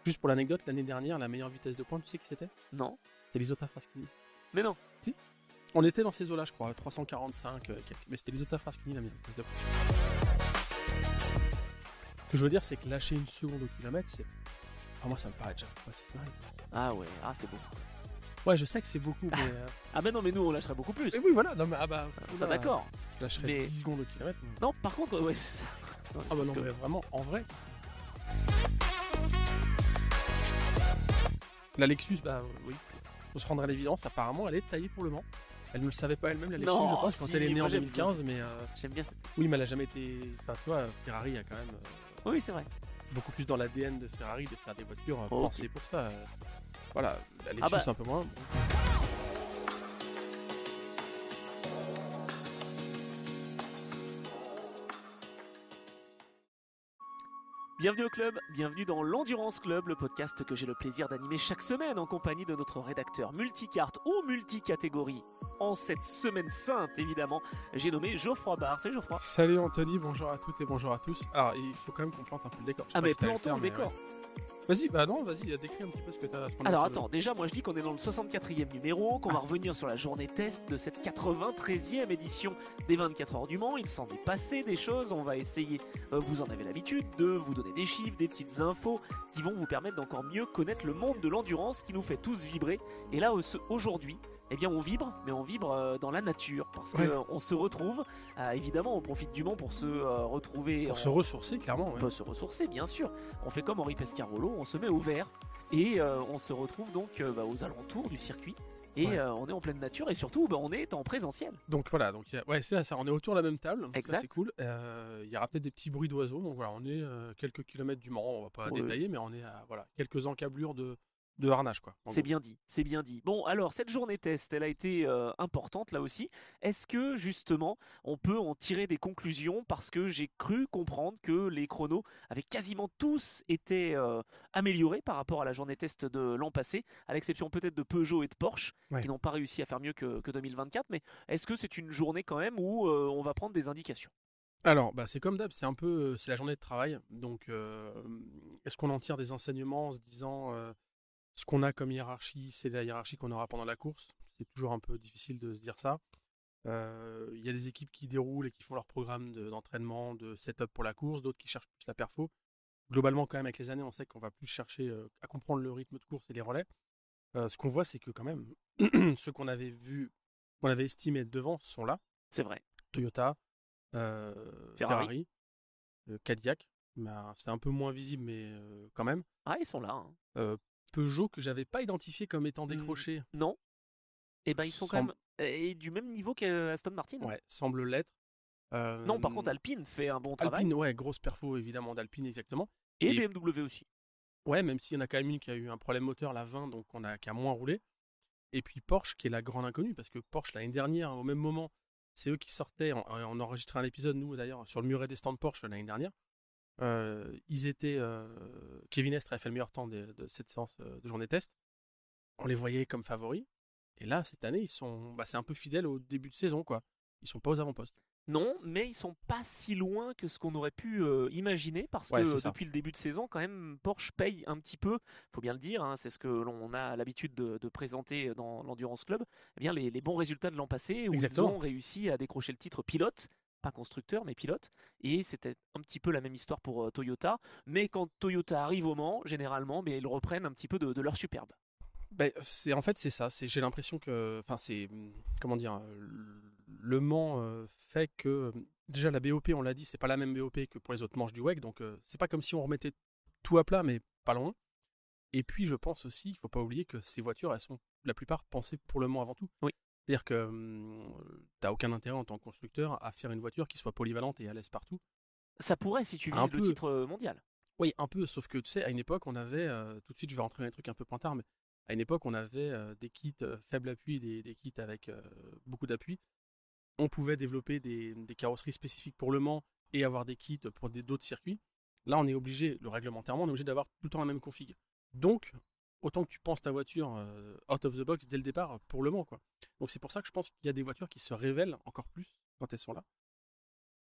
Juste pour l'anecdote, l'année dernière, la meilleure vitesse de pointe, tu sais qui c'était? Non. C'est l'Isota Fraschini. Mais non. Si. On était dans ces eaux-là, je crois, 345, quelques. Mais c'était l'Isota Fraschini la meilleure vitesse de pointe. Ce que je veux dire, c'est que lâcher une seconde au kilomètre, c'est. Ah, moi, ça me paraît déjà. Ah ouais, c'est beaucoup. Ouais, je sais que c'est beaucoup, mais. Ah bah non, mais nous on lâcherait beaucoup plus. Mais oui, voilà. Non, mais, Ça d'accord. Je lâcherais Mais- 10 secondes au kilomètre. Mais... Non, par contre, ouais, c'est ça. Ah, bah Parce non, que- mais vraiment, en vrai. La Lexus, bah oui. On se rendrait à l'évidence, apparemment, elle est taillée pour le Mans. Elle ne le savait pas elle-même, la Lexus, Non, je pense, quand si, elle est née moi, en j'aime 2015, mais. J'aime bien cette. Oui, mais elle a jamais été. Enfin, tu vois, Ferrari a quand même Oui, c'est vrai. beaucoup plus dans l'ADN de Ferrari de faire des voitures Ok. pensées pour ça. Voilà, la Lexus bah. un peu moins. Bienvenue au club, bienvenue dans l'Endurance Club, le podcast que j'ai le plaisir d'animer chaque semaine en compagnie de notre rédacteur multicarte ou multicatégorie. En cette semaine sainte, évidemment, j'ai nommé Geoffroy Barre. Salut Geoffroy. Salut Anthony, bonjour à toutes et bonjour à tous. Alors, il faut quand même qu'on plante un peu le décor. Je sais Ah pas mais si t'as le plantons faire, le mais décor. ouais. Vas-y, bah non, vas-y, décris un petit peu ce que t'as. Alors attends, déjà moi je dis qu'on est dans le 64e numéro, qu'on va revenir sur la journée test de cette 93e édition des 24 heures du Mans. Il s'en est passé des choses, on va essayer, vous en avez l'habitude, de vous donner des chiffres, des petites infos qui vont vous permettre d'encore mieux connaître le monde de l'endurance qui nous fait tous vibrer. Et là aujourd'hui, eh bien on vibre, mais on vibre dans la nature parce Ouais. qu'on se retrouve, évidemment on profite du Mans pour se retrouver... Pour se ressourcer, clairement. On Ouais. peut se ressourcer, bien sûr. On fait comme Henri Pescarolo, on se met au vert et on se retrouve donc aux alentours du circuit. Et Ouais. on est en pleine nature et surtout on est en présentiel. Donc voilà, donc, ouais, c'est ça, on est autour de la même table, donc Exact. ça c'est cool. Il y aura peut-être des petits bruits d'oiseaux, donc voilà, on est quelques kilomètres du Mans, on va pas Ouais. détailler, mais on est à voilà, quelques encablures de harnage, quoi. en C'est gros. bien dit, c'est bien dit. Bon, alors cette journée test, elle a été importante là aussi. Est-ce que justement, on peut en tirer des conclusions parce que j'ai cru comprendre que les chronos avaient quasiment tous été améliorés par rapport à la journée test de l'an passé, à l'exception peut-être de Peugeot et de Porsche Ouais. qui n'ont pas réussi à faire mieux que 2024. Mais est-ce que c'est une journée quand même où on va prendre des indications? Alors, bah, c'est comme d'hab, c'est un peu, c'est la journée de travail, donc est-ce qu'on en tire des enseignements en se disant ce qu'on a comme hiérarchie, c'est la hiérarchie qu'on aura pendant la course? C'est toujours un peu difficile de se dire ça. Il y a des équipes qui déroulent et qui font leur programme d'entraînement, de setup pour la course, d'autres qui cherchent plus la perfo. Globalement, quand même, avec les années, on sait qu'on va plus chercher à comprendre le rythme de course et les relais. Ce qu'on voit, c'est que quand même, ceux qu'on avait vus, qu'on avait estimés être devant, sont là. C'est vrai. Toyota, Ferrari. Ferrari, Cadillac. C'est un peu moins visible, mais quand même. Ah, ils sont là. Hein. Peugeot, que j'avais pas identifié comme étant décroché, Non. Eh ben ils sont quand Semble- même du même niveau qu'Aston Martin. ouais, semble l'être. Non, par contre, Alpine fait un bon travail. Alpine, ouais, grosse perfo évidemment d'Alpine, exactement. Et et- BMW aussi. Ouais, même s'il y en a quand même une qui a eu un problème moteur, la 20, donc qui a moins roulé. Et puis Porsche, qui est la grande inconnue, parce que Porsche, l'année dernière, au même moment, c'est eux qui sortaient, on enregistrait un épisode, nous d'ailleurs, sur le muret des stands Porsche l'année dernière. Ils étaient. Kevin Estre a fait le meilleur temps de cette séance de journée test. On les voyait comme favoris. Et là, cette année, c'est un peu fidèle au début de saison, quoi. Ils sont pas aux avant-postes. Non, mais ils sont pas si loin que ce qu'on aurait pu imaginer parce Ouais, que c'est ça. depuis le début de saison, quand même, Porsche paye un petit peu. Faut bien le dire, hein, c'est ce que l'on a l'habitude de présenter dans l'Endurance Club. Eh bien, les bons résultats de l'an passé où Exactement. ils ont réussi à décrocher le titre pilote. Pas constructeur, mais pilote. Et c'était un petit peu la même histoire pour Toyota. Mais quand Toyota arrive au Mans, généralement, mais ils reprennent un petit peu de leur superbe. Ben, en fait, c'est ça. J'ai l'impression que. Enfin, comment dire. Le Mans fait que. Déjà, la BOP, on l'a dit, c'est pas la même BOP que pour les autres manches du WEC. Donc, c'est pas comme si on remettait tout à plat, mais pas loin. Et puis, je pense aussi, il faut pas oublier que ces voitures, elles sont la plupart pensées pour le Mans avant tout. Oui. C'est-à-dire que t'as aucun intérêt en tant que constructeur à faire une voiture qui soit polyvalente et à l'aise partout. Ça pourrait si tu Un vises le peu. titre mondial. Oui, un peu, sauf que tu sais, à une époque, on avait, tout de suite, je vais rentrer dans les trucs un peu pointards, mais à une époque, on avait des kits faible appui, des kits avec beaucoup d'appui. On pouvait développer des carrosseries spécifiques pour le Mans et avoir des kits pour d'autres circuits. Là, on est obligé, réglementairement, on est obligé d'avoir tout le temps la même config. Donc, autant que tu penses ta voiture out of the box dès le départ pour le Mans, quoi. Donc, c'est pour ça que je pense qu'il y a des voitures qui se révèlent encore plus quand elles sont là.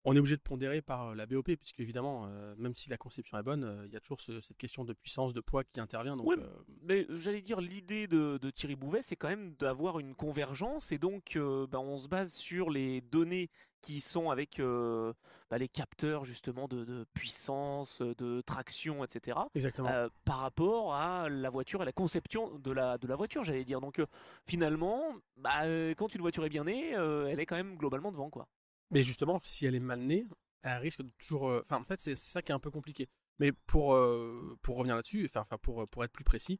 on est obligé de pondérer par la BOP, puisque évidemment, même si la conception est bonne, il y a toujours cette question de puissance, de poids qui intervient. Donc, Oui, mais j'allais dire, l'idée de Thierry Bouvet, c'est quand même d'avoir une convergence, et donc on se base sur les données qui sont avec les capteurs justement de puissance, de traction, etc. exactement. Par rapport à la voiture et la conception de la voiture, j'allais dire. Donc finalement, quand une voiture est bien née, elle est quand même globalement devant, quoi. Mais justement, si elle est mal née, elle risque de toujours. Enfin, peut-être c'est ça qui est un peu compliqué. Mais pour revenir là-dessus, pour être plus précis,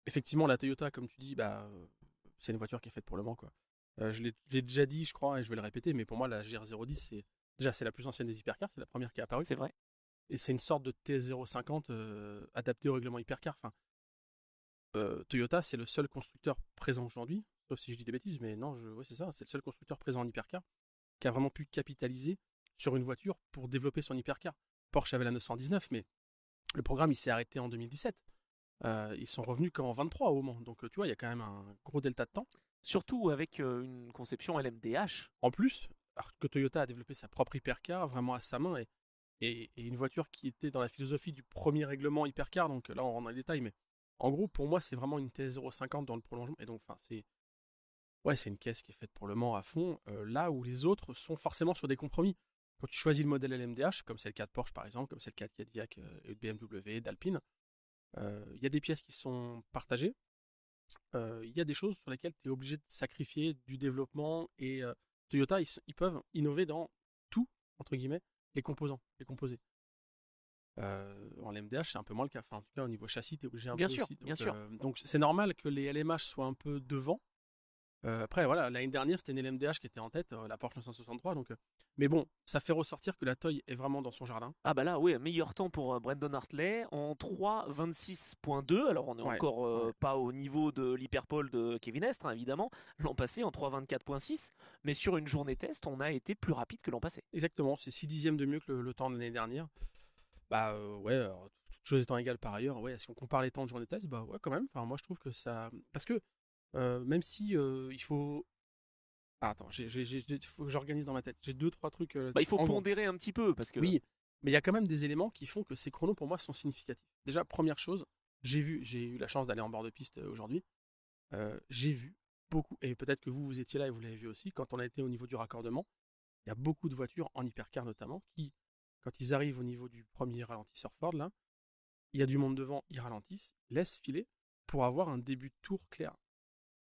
effectivement, la Toyota, comme tu dis, c'est une voiture qui est faite pour Le Mans, quoi. Je l'ai déjà dit, je crois, et je vais le répéter, mais pour moi, la GR010, c'est la plus ancienne des hypercars, c'est la première qui est apparue. C'est vrai. Et c'est une sorte de TS050 adapté au règlement hypercar. Enfin, Toyota, c'est le seul constructeur présent aujourd'hui, sauf si je dis des bêtises, mais non, ouais, c'est ça, c'est le seul constructeur présent en hypercar qui a vraiment pu capitaliser sur une voiture pour développer son hypercar. Porsche avait la 919, mais le programme il s'est arrêté en 2017. Ils sont revenus qu'en 23 au Mans. Donc tu vois, il y a quand même un gros delta de temps. Surtout avec une conception LMDH. En plus, alors que Toyota a développé sa propre hypercar vraiment à sa main et une voiture qui était dans la philosophie du premier règlement hypercar. Donc là, on rentre dans les détails, mais en gros, pour moi, c'est vraiment une TS050 dans le prolongement. Et donc, c'est une caisse qui est faite pour Le Mans à fond, là où les autres sont forcément sur des compromis. Quand tu choisis le modèle LMDH, comme c'est le cas de Porsche par exemple, comme c'est le cas de Cadillac, et de BMW, d'Alpine, il y a des pièces qui sont partagées. Il y a des choses sur lesquelles tu es obligé de sacrifier du développement et Toyota, ils peuvent innover dans tout, entre guillemets, les composés. En LMDH, c'est un peu moins le cas. Enfin, en tout cas, au niveau châssis, tu es obligé un Bien peu sûr, aussi. bien sûr. Donc, c'est normal que les LMH soient un peu devant. Après, voilà, l'année dernière, c'était une LMDH qui était en tête, la Porsche 963. Donc, mais bon, ça fait ressortir que la Toy est vraiment dans son jardin. Ah bah là, oui, meilleur temps pour Brandon Hartley en 3:26.2. Alors on n'est encore pas au niveau de l'hyperpole de Kevin Estre, hein, évidemment. L'an passé en 3:24.6. Mais sur une journée test, on a été plus rapide que l'an passé. Exactement, c'est 6 dixièmes de mieux que le temps de l'année dernière. Alors, toutes choses étant égales par ailleurs, ouais, si on compare les temps de journée test, ouais, quand même. Enfin, moi, je trouve que ça. Parce que même si il faut. Ah, attends, faut que j'organise dans ma tête. J'ai 2-3 trucs. Il faut pondérer un petit peu parce que. Oui, mais il y a quand même des éléments qui font que ces chronos pour moi sont significatifs. Déjà, première chose, j'ai eu la chance d'aller en bord de piste aujourd'hui. J'ai vu beaucoup, et peut-être que vous étiez là et vous l'avez vu aussi, quand on a été au niveau du raccordement, il y a beaucoup de voitures en hypercar notamment qui, quand ils arrivent au niveau du premier ralentisseur Ford, là, il y a du monde devant, ils ralentissent, laissent filer pour avoir un début de tour clair.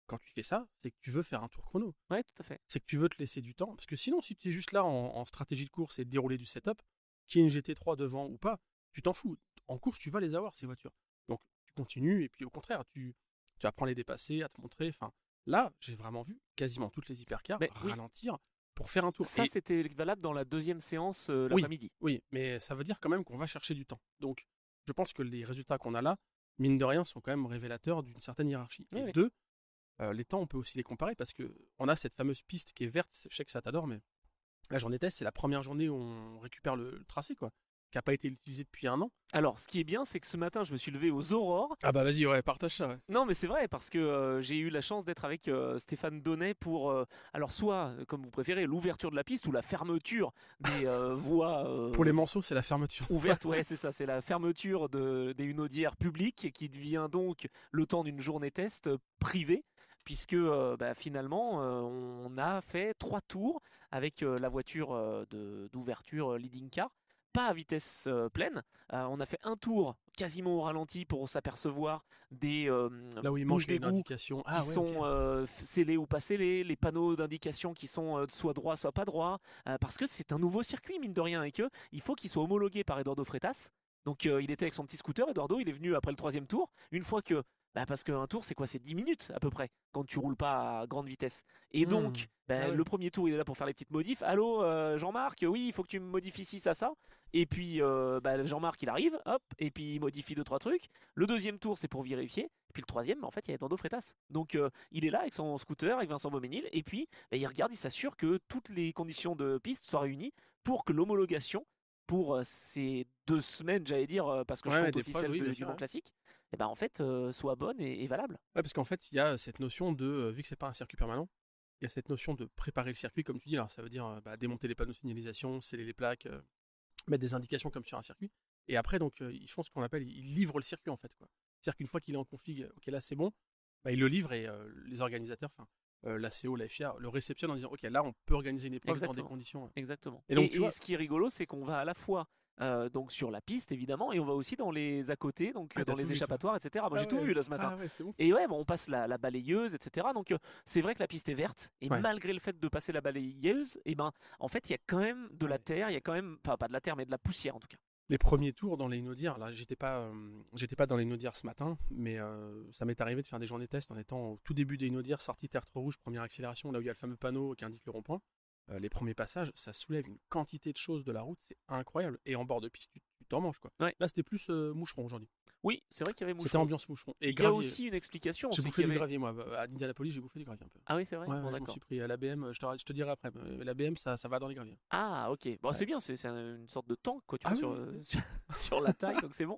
Quand tu fais ça, c'est que tu veux faire un tour chrono. Ouais, tout à fait. C'est que tu veux te laisser du temps. Parce que sinon, si tu es juste là en stratégie de course et dérouler du setup, qu'il y ait une GT3 devant ou pas, tu t'en fous. En course, tu vas les avoir, ces voitures. Donc, tu continues et puis au contraire, tu apprends à les dépasser, à te montrer. Enfin, là, j'ai vraiment vu quasiment toutes les hypercars ralentir pour faire un tour. Ça, c'était valable dans la deuxième séance l'après-midi. Oui, mais ça veut dire quand même qu'on va chercher du temps. Donc, je pense que les résultats qu'on a là, mine de rien, sont quand même révélateurs d'une certaine hiérarchie. Oui, et deux, les temps, on peut aussi les comparer parce qu'on a cette fameuse piste qui est verte. Je sais que ça t'adore, mais la journée test, c'est la première journée où on récupère le tracé, quoi, qui n'a pas été utilisé depuis 1 an. Alors, ce qui est bien, c'est que ce matin, je me suis levé aux aurores. Ah bah vas-y, ouais, partage ça. Ouais. Non, mais c'est vrai, parce que j'ai eu la chance d'être avec Stéphane Donnet pour, alors soit, comme vous préférez, l'ouverture de la piste ou la fermeture des voies... Pour les manceaux, c'est la fermeture. Ouverte, ouais, c'est ça, c'est la fermeture des hunaudières publiques qui devient donc le temps d'une journée test privée. Puisque finalement, on a fait 3 tours avec la voiture d'ouverture leading car, pas à vitesse pleine. On a fait un tour quasiment au ralenti pour s'apercevoir des là où il bouches manque une d'égout indication qui sont scellées ou pas scellées, les panneaux d'indication qui sont soit droits, soit pas droits, parce que c'est un nouveau circuit, mine de rien, et qu'il faut qu'il soit homologué par Eduardo Freitas. Donc il était avec son petit scooter, Eduardo, il est venu après le 3e tour, une fois que... parce qu'un tour, c'est quoi? C'est 10 minutes à peu près, quand tu roules pas à grande vitesse. Et donc, le premier tour, il est là pour faire les petites modifs. Allô, Jean-Marc, oui, il faut que tu me modifies ci, ça. Et puis, Jean-Marc, il arrive, hop, et puis il modifie 2-3 trucs. Le 2e tour, c'est pour vérifier. Et puis le 3e, en fait, il y a Eduardo Freitas. Donc, il est là avec son scooter, avec Vincent Beauménil. Et puis, il regarde, il s'assure que toutes les conditions de piste soient réunies pour que l'homologation, pour ces 2 semaines, j'allais dire, parce que je compte aussi celle du Mans Classique, en fait, soit bonne et valable. Ouais, parce qu'en fait, il y a cette notion de, vu que c'est pas un circuit permanent, il y a cette notion de préparer le circuit, comme tu dis. Alors, ça veut dire démonter les panneaux de signalisation, sceller les plaques, mettre des indications comme sur un circuit. Et après, donc, ils font ce qu'on appelle, ils livrent le circuit en fait, quoi. C'est-à-dire qu'une fois qu'il est en config, ok, là c'est bon, ils le livrent et les organisateurs, l'ACO, la FIA, le réceptionnent en disant, ok, là on peut organiser une épreuve dans des conditions. Exactement. Et donc, ce qui est rigolo, c'est qu'on va à la fois donc sur la piste évidemment, et on va aussi dans les à côté, donc dans les échappatoires, etc. Moi j'ai tout vu là ce matin. Bon. Et ouais, bon, on passe la balayeuse, etc. Donc c'est vrai que la piste est verte, et malgré le fait de passer la balayeuse, et en fait il y a quand même de la terre, il y a quand même, enfin pas de la terre, mais de la poussière en tout cas. Les premiers tours dans les Inaudières, là j'étais pas dans les Inaudières ce matin, mais ça m'est arrivé de faire des journées tests en étant au tout début des Inaudières, sortie tertre rouge, première accélération, là où il y a le fameux panneau qui indique le rond-point. Les premiers passages, ça soulève une quantité de choses de la route, c'est incroyable. Et en bord de piste, tu t'en manges, quoi. Ouais. Là, c'était plus moucheron aujourd'hui. Oui, c'est vrai qu'il y avait moucheron. C'était ambiance moucheron. Et il y a aussi une explication. J'ai bouffé du gravier, moi. À Indianapolis, j'ai bouffé du gravier un peu. Ah oui, c'est vrai. Ouais, je m'en suis pris à l'ABM. Je te dirai après. L'ABM, ça va dans les graviers. Ah, ok. Bon, c'est bien. C'est une sorte de tank, quoi, tu vois, sur la taille. Donc c'est bon.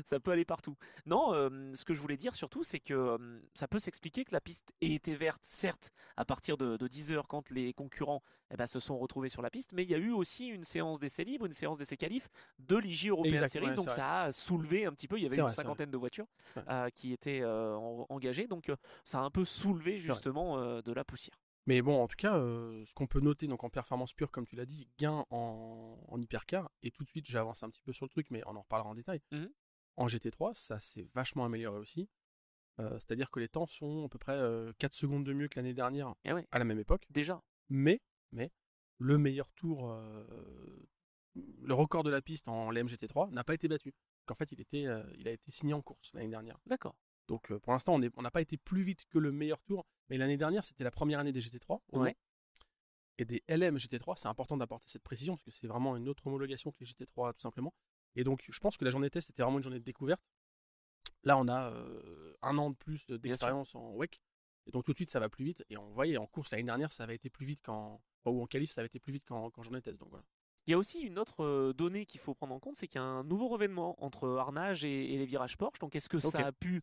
Ça peut aller partout. Non, ce que je voulais dire surtout, c'est que ça peut s'expliquer que la piste ait été verte, certes, à partir de 10h quand les concurrents se sont retrouvés sur la piste, mais il y a eu aussi une séance d'essais libres, une séance d'essais qualifs de l'IJ European Series, donc ça a soulevé un petit peu, il y avait une cinquantaine de voitures qui étaient engagées, donc ça a un peu soulevé justement de la poussière. Mais bon, en tout cas, ce qu'on peut noter donc en performance pure, comme tu l'as dit, gain en hypercar, et tout de suite j'avance un petit peu sur le truc, mais on en reparlera en détail. En GT3, ça s'est vachement amélioré aussi. C'est-à-dire que les temps sont à peu près 4 secondes de mieux que l'année dernière à la même époque. Déjà. Mais le meilleur tour, le record de la piste en LMGT3 n'a pas été battu. En fait, il a été signé en course l'année dernière. D'accord. Donc pour l'instant, on n'a pas été plus vite que le meilleur tour. Mais l'année dernière, c'était la première année des GT3. Et des LM GT3, c'est important d'apporter cette précision parce que c'est vraiment une autre homologation que les GT3 tout simplement. Et donc je pense que la journée test était vraiment une journée de découverte. Là, on a un an de plus d'expérience en WEC. Et donc tout de suite, ça va plus vite. Et on voyait en course l'année dernière, ça avait été plus vite ou en qualif, ça avait été plus vite qu'en journée test. Donc voilà. Il y a aussi une autre donnée qu'il faut prendre en compte, c'est qu'il y a un nouveau revêtement entre Arnage et les virages Porsche. Donc est-ce que ça a pu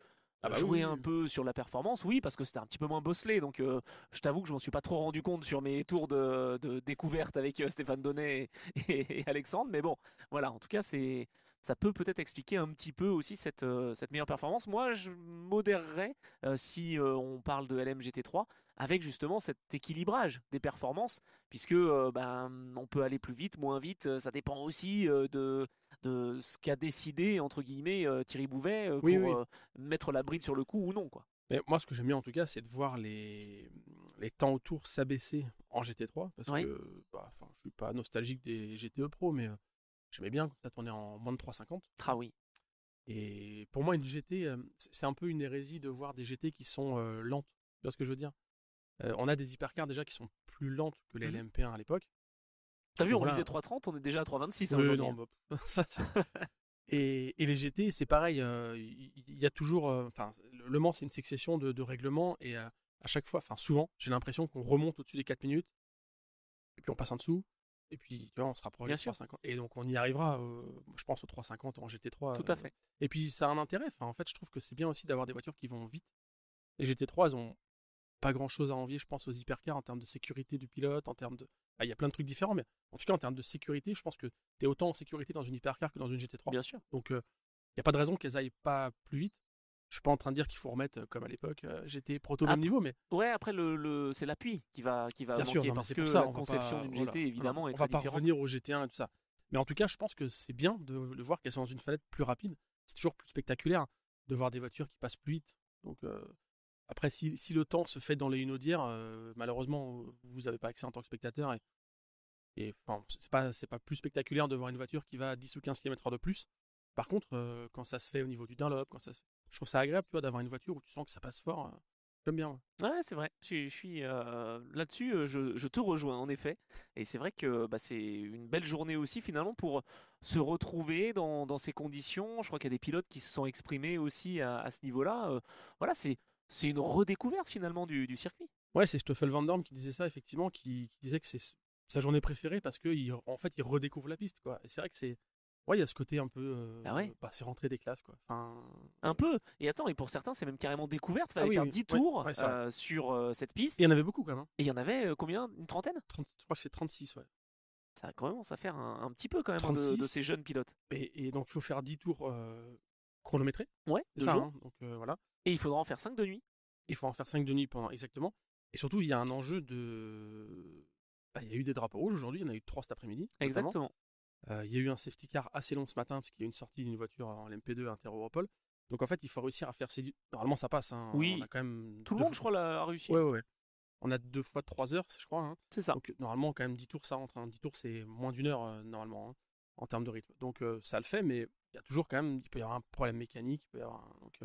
jouer un peu sur la performance? Oui, parce que c'était un petit peu moins bosselé. Donc je t'avoue que je m'en suis pas trop rendu compte sur mes tours de découverte avec Stéphane Donnet et Alexandre. Mais bon, voilà, en tout cas, ça peut peut-être expliquer un petit peu aussi cette meilleure performance. Moi, je modérerais si on parle de LMGT3 avec justement cet équilibrage des performances, puisque on peut aller plus vite, moins vite. Ça dépend aussi de ce qu'a décidé entre guillemets Thierry Bouvet pour mettre la bride sur le coup ou non, quoi. Mais moi, ce que j'aime bien en tout cas, c'est de voir les temps autour s'abaisser en GT3 parce que je suis pas nostalgique des GTE Pro, mais j'aimais bien quand ça tournait en moins de 3,50. Ah oui. Et pour moi, une GT, c'est un peu une hérésie de voir des GT qui sont lentes. Tu vois ce que je veux dire? On a des hypercars déjà qui sont plus lentes que les LMP1 à l'époque. T'as vu, on visait 3,30, on est déjà à 3,26 aujourd'hui. Non, ça, et les GT, c'est pareil. Il y a toujours. Le Mans, c'est une succession de règlements et à chaque fois, souvent, j'ai l'impression qu'on remonte au-dessus des 4 minutes et puis on passe en dessous. Et puis, tu vois, on se rapproche des 3,50. Et donc, on y arrivera, je pense, aux 3,50 en GT3. Tout à fait. Et puis, ça a un intérêt. En fait, je trouve que c'est bien aussi d'avoir des voitures qui vont vite. Les GT3, elles ont pas grand-chose à envier, je pense, aux hypercars en termes de sécurité du pilote, en termes de... il y a plein de trucs différents, mais en tout cas, en termes de sécurité, je pense que tu es autant en sécurité dans une hypercar que dans une GT3. Bien sûr. Donc, il n'y a pas de raison qu'elles aillent pas plus vite. Je suis pas en train de dire qu'il faut remettre comme à l'époque GT Proto au même niveau, mais après c'est l'appui qui va bien manquer, sûr, parce que la conception d'une GT évidemment est très différente. On va pas revenir au GT1 et tout ça. Mais en tout cas, je pense que c'est bien de voir qu'elles sont dans une fenêtre plus rapide. C'est toujours plus spectaculaire de voir des voitures qui passent plus vite. Donc après, si le temps se fait dans les Inaudières, malheureusement, vous n'avez pas accès en tant que spectateur. Et c'est pas plus spectaculaire de voir une voiture qui va à 10 ou 15 km/h de plus. Par contre, quand ça se fait au niveau du Dunlop, je trouve ça agréable, tu vois, d'avoir une voiture où tu sens que ça passe fort. J'aime bien. Ouais, c'est vrai. Je suis là-dessus, je te rejoins en effet. Et c'est vrai que c'est une belle journée aussi finalement pour se retrouver dans ces conditions. Je crois qu'il y a des pilotes qui se sont exprimés aussi à ce niveau-là. Voilà, c'est une redécouverte finalement du circuit. Ouais, c'est Stoffel Van Dorn qui disait ça effectivement, qui disait que c'est sa journée préférée parce que en fait il redécouvre la piste, quoi. Et c'est vrai que Ouais, il y a ce côté un peu. Bah ouais. C'est rentrée des classes, quoi. Enfin. Un peu. Et attends, et pour certains, c'est même carrément découverte. Ah Fallait oui, faire oui. 10 Ouais, tours ouais, c'est vrai. sur cette piste. Et il y en avait beaucoup, quand même. Hein. Et il y en avait combien? Une trentaine? 30, je crois que c'est 36, ouais. Ça commence à faire un petit peu quand même 36. de ces jeunes pilotes. Et donc, il faut faire 10 tours chronométrés. Ouais, C'est de ça, jour. hein. Donc, voilà. Et il faudra en faire 5 de nuit. Il faut en faire 5 de nuit pendant exactement. Et surtout, il y a un enjeu de. Il y a eu des drapeaux rouges aujourd'hui, il y en a eu 3 cet après-midi. Notamment. Exactement. Il y a eu un safety car assez long ce matin, parce qu'il y a eu une sortie d'une voiture en LMP2 Inter-Europol. Donc en fait, il faut réussir à faire ces. Normalement, ça passe. Hein. Oui. On a quand même Tout le monde, je crois, a réussi. Ouais. On a 2 fois 3 heures, je crois. Hein. C'est ça. Donc normalement, quand même, 10 tours, ça rentre. Hein. 10 tours, c'est moins d'1 heure, normalement, hein, en termes de rythme. Donc ça le fait, mais il y a toujours quand même. Il peut y avoir un problème mécanique. Il peut y avoir donc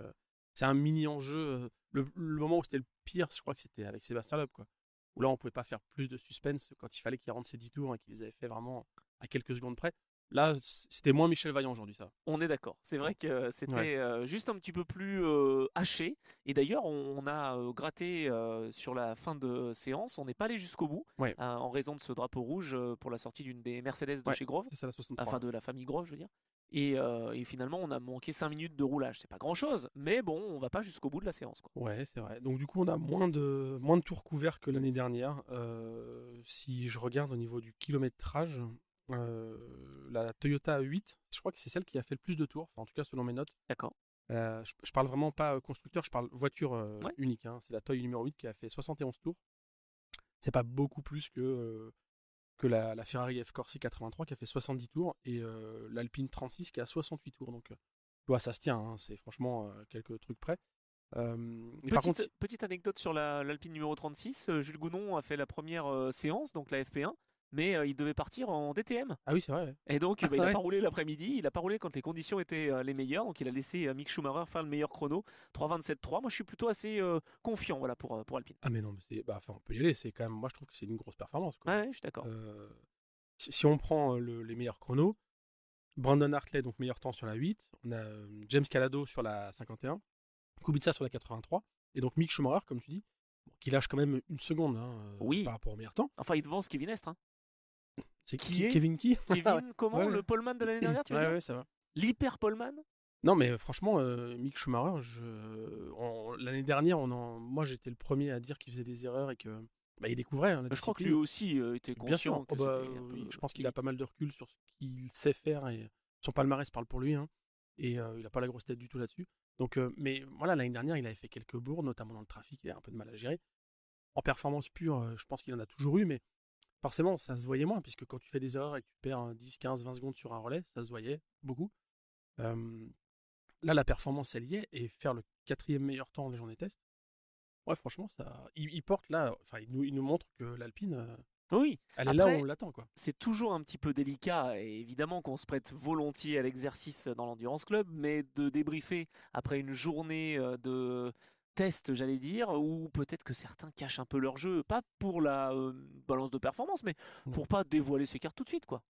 c'est un mini-enjeu. Le moment où c'était le pire, je crois que c'était avec Sébastien Loeb, quoi. Où là, on pouvait pas faire plus de suspense quand il fallait qu'il rentre ses 10 tours et qu'il les avait fait vraiment à quelques secondes près. Là, c'était moins Michel Vaillant aujourd'hui, ça. On est d'accord. C'est vrai que c'était juste un petit peu plus haché. Et d'ailleurs, on a gratté sur la fin de séance. On n'est pas allé jusqu'au bout en raison de ce drapeau rouge pour la sortie d'une des Mercedes de chez Grove. C'est ça, la 63. Enfin, de la famille Grove, je veux dire. Et finalement, on a manqué 5 minutes de roulage. C'est pas grand chose, mais bon, on va pas jusqu'au bout de la séance, quoi. Ouais, c'est vrai. Donc, du coup, on a moins de tours couverts que l'année dernière. Si je regarde au niveau du kilométrage. La Toyota 8, je crois que c'est celle qui a fait le plus de tours, enfin, en tout cas selon mes notes. D'accord. Je parle vraiment pas constructeur, je parle voiture unique. Hein. C'est la Toy numéro 8 qui a fait 71 tours. C'est pas beaucoup plus que la Ferrari F-Corse 83 qui a fait 70 tours et l'Alpine 36 qui a 68 tours. Donc ça se tient, hein. C'est franchement quelques trucs près. Petite anecdote sur l'Alpine numéro 36, Jules Gounon a fait la première séance, donc la FP1. Mais il devait partir en DTM. Ah oui, c'est vrai. Ouais. Et donc, il n'a pas roulé l'après-midi, il n'a pas roulé quand les conditions étaient les meilleures. Donc, il a laissé Mick Schumacher faire le meilleur chrono, 3:27.3. Moi, je suis plutôt assez confiant pour Alpine. Ah, mais non, mais on peut y aller. C'est quand même, moi, je trouve que c'est une grosse performance, quoi. Ouais, je suis d'accord. Si on prend les meilleurs chronos, Brandon Hartley, donc meilleur temps sur la 8. On a James Calado sur la 51. Kubica sur la 83. Et donc, Mick Schumacher, comme tu dis, qui lâche quand même une seconde par rapport au meilleur temps. Enfin, il devance Kevin Estre. Hein. C'est Kevin qui Kevin, comment le poleman de l'année dernière, tu veux dire? Ouais, ça va. L'hyper poleman? Non, mais franchement, Mick Schumacher, l'année dernière, moi j'étais le premier à dire qu'il faisait des erreurs et que il découvrait la discipline. Je crois que lui aussi était conscient. Bien sûr. Je pense qu'il a pas mal de recul sur ce qu'il sait faire et son palmarès parle pour lui. Hein, et il a pas la grosse tête du tout là-dessus. Donc, mais voilà, l'année dernière, il avait fait quelques bourdes, notamment dans le trafic, il a un peu de mal à gérer. En performance pure, je pense qu'il en a toujours eu, mais forcément, ça se voyait moins, puisque quand tu fais des erreurs et que tu perds 10, 15, 20 secondes sur un relais, ça se voyait beaucoup. Là, la performance, elle y est, et faire le 4e meilleur temps des journées test, ouais, franchement, il porte là, enfin, il nous montre que l'Alpine, oui. elle est là où on l'attend, quoi. C'est toujours un petit peu délicat, et évidemment qu'on se prête volontiers à l'exercice dans l'Endurance Club, mais de débriefer après une journée de test, j'allais dire, ou peut-être que certains cachent un peu leur jeu, pas pour la balance de performance, mais pour pas dévoiler ses cartes tout de suite, quoi.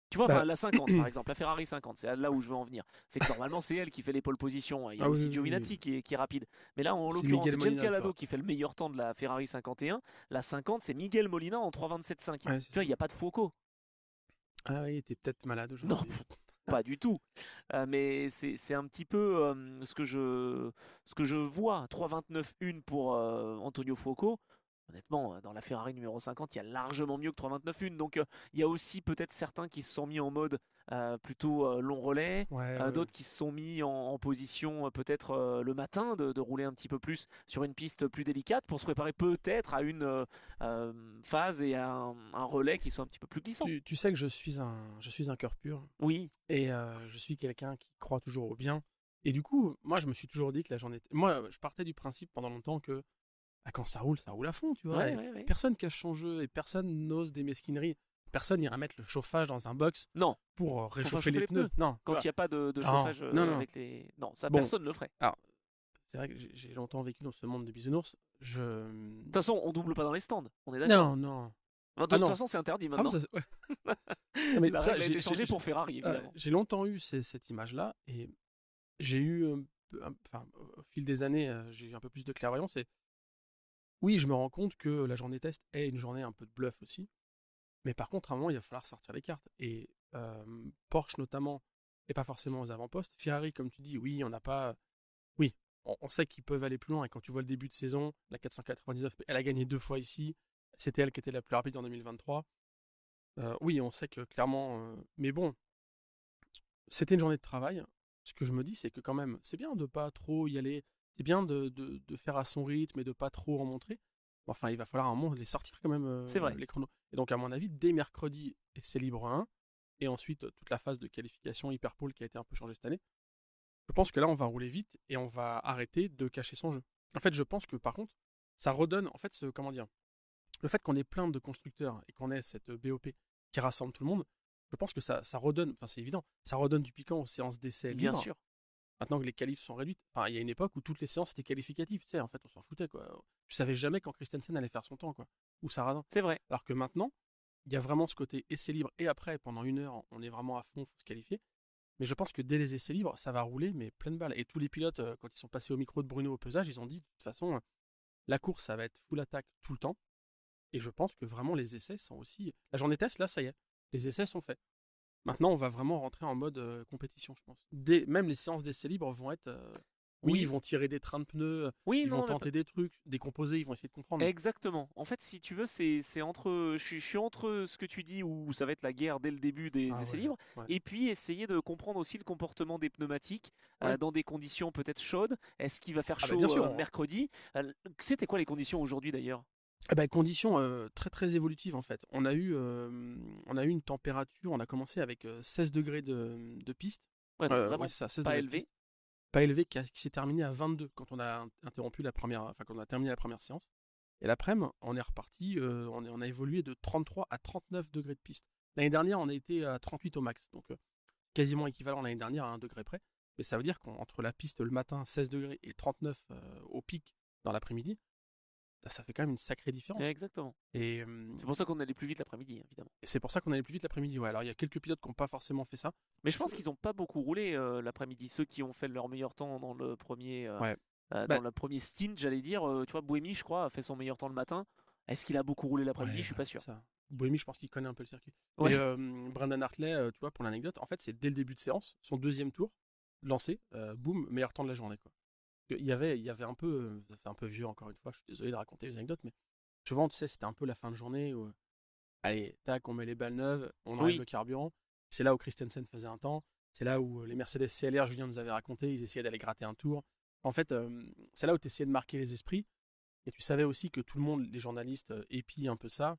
Tu vois, la 50 par exemple, la Ferrari 50, c'est là où je veux en venir. C'est que normalement c'est elle qui fait les pole positions. Il y a aussi Giovinazzi qui est rapide. Mais là en l'occurrence c'est James Calado qui fait le meilleur temps de la Ferrari 51. La 50 c'est Miguel Molina en 3:27.5. Ouais, tu vois, il n'y a pas de Foucault. Ah oui, t'es peut-être malade aujourd'hui. Non, pas du tout. Mais c'est un petit peu ce que je vois. 3:29.1 pour Antonio Foucault. Honnêtement, dans la Ferrari numéro 50, il y a largement mieux que 3:29.1. Donc, il y a aussi peut-être certains qui se sont mis en mode plutôt long relais, d'autres qui se sont mis en position peut-être le matin de rouler un petit peu plus sur une piste plus délicate pour se préparer peut-être à une phase et à un relais qui soit un petit peu plus glissant. Tu sais que je suis un cœur pur. Oui. Et je suis quelqu'un qui croit toujours au bien. Et du coup, moi, je me suis toujours dit que la journée... Moi, je partais du principe pendant longtemps que quand ça roule à fond, tu vois. Ouais. Personne cache son jeu et personne n'ose des mesquineries. Personne n'ira mettre le chauffage dans un box pour réchauffer les pneus. Non, quand il n'y a pas de chauffage avec les... Non, ça, personne ne le ferait. Alors, c'est vrai que j'ai longtemps vécu dans ce monde de bisounours. De toute façon, on double pas dans les stands. On est d'accord. Non. De toute façon, c'est interdit maintenant. Mais la règle a été changée pour Ferrari, évidemment. J'ai longtemps eu cette image-là et j'ai eu, au fil des années, j'ai eu un peu plus de clairvoyance et oui, je me rends compte que la journée test est une journée un peu de bluff aussi. Mais par contre, à un moment, il va falloir sortir les cartes. Et Porsche notamment, et pas forcément aux avant-postes. Ferrari, comme tu dis, oui, on n'a pas. Oui, on sait qu'ils peuvent aller plus loin. Et quand tu vois le début de saison, la 499, elle a gagné 2 fois ici. C'était elle qui était la plus rapide en 2023. Oui, on sait que clairement. Mais bon, c'était une journée de travail. Ce que je me dis, c'est que quand même, c'est bien de pas trop y aller. C'est bien de faire à son rythme et de pas trop en montrer. Enfin, il va falloir à un moment les sortir quand même, C'est vrai. les chronos. Et donc, à mon avis, dès mercredi, c'est libre 1. Et ensuite, toute la phase de qualification Hyperpole qui a été un peu changée cette année. Je pense que là, on va rouler vite et on va arrêter de cacher son jeu. En fait, je pense que par contre, ça redonne, en fait, comment dire, le fait qu'on ait plein de constructeurs et qu'on ait cette BOP qui rassemble tout le monde, je pense que ça redonne, enfin c'est évident, ça redonne du piquant aux séances d'essai Bien libres. sûr. Maintenant que les qualifs sont réduites, enfin il y a une époque où toutes les séances étaient qualificatives, tu sais, en fait on s'en foutait quoi. Tu savais jamais quand Christensen allait faire son temps quoi, ou Sarrazin. C'est vrai. Alors que maintenant, il y a vraiment ce côté essai libre et après pendant 1 heure on est vraiment à fond, faut se qualifier. Mais je pense que dès les essais libres, ça va rouler, mais pleine balle. Et tous les pilotes, quand ils sont passés au micro de Bruno au pesage, ils ont dit de toute façon, la course, ça va être full attaque tout le temps. Et je pense que vraiment les essais sont aussi. La journée test, là, ça y est, les essais sont faits. Maintenant, on va vraiment rentrer en mode compétition, je pense. Même les séances d'essais libres vont être. Oui, Oui. ils vont tirer des trains de pneus, Oui, ils non, vont mais tenter des trucs, des composés, ils vont essayer de comprendre. exactement. En fait, si tu veux, c'est entre. Je suis entre ce que tu dis où ça va être la guerre dès le début des Ah essais ouais, libres, ouais. et puis essayer de comprendre aussi le comportement des pneumatiques Ouais. dans des conditions peut-être chaudes. Est-ce qu'il va faire Ah bah, chaud bien sûr. mercredi? C'était quoi les conditions aujourd'hui d'ailleurs? Eh ben, conditions très très évolutives en fait. On a eu une température, on a commencé avec 16 degrés de piste. Ouais, donc Ouais, vraiment c'est ça, 16 pas degrés de élevé. piste. Pas élevé, qui s'est terminé à 22 quand on a interrompu la première, enfin quand on a terminé la première séance. Et l'après-midi, on est reparti, on a évolué de 33 à 39 degrés de piste. L'année dernière, on a été à 38 au max, donc quasiment équivalent l'année dernière à 1 degré près. Mais ça veut dire qu'entre la piste le matin, 16 degrés, et 39 au pic dans l'après-midi, ça fait quand même une sacrée différence. Exactement. Et C'est pour ça qu'on allait plus vite l'après-midi, évidemment. c'est pour ça qu'on allait plus vite l'après-midi. Ouais. Alors il y a quelques pilotes qui n'ont pas forcément fait ça. Mais je pense qu'ils n'ont pas beaucoup roulé l'après-midi. Ceux qui ont fait leur meilleur temps dans le premier, Ouais. dans le premier stint, j'allais dire. Tu vois, Buemi, je crois, a fait son meilleur temps le matin. Est-ce qu'il a beaucoup roulé l'après-midi? Je suis pas sûr. Ça. Buemi, je pense qu'il connaît un peu le circuit. Ouais. Mais Brendan Hartley, tu vois, pour l'anecdote, en fait, c'est dès le début de séance, son deuxième tour, lancé, boum, meilleur temps de la journée. Quoi. Il y avait un peu, ça fait un peu vieux encore une fois, je suis désolé de raconter les anecdotes, mais souvent, tu sais, c'était un peu la fin de journée où, allez, tac, on met les balles neuves, on enlève le carburant. C'est là où Christensen faisait un temps, c'est là où les Mercedes CLR, Julien nous avait raconté, ils essayaient d'aller gratter un tour. En fait, c'est là où tu essayais de marquer les esprits, et tu savais aussi que tout le monde, les journalistes, épient un peu ça,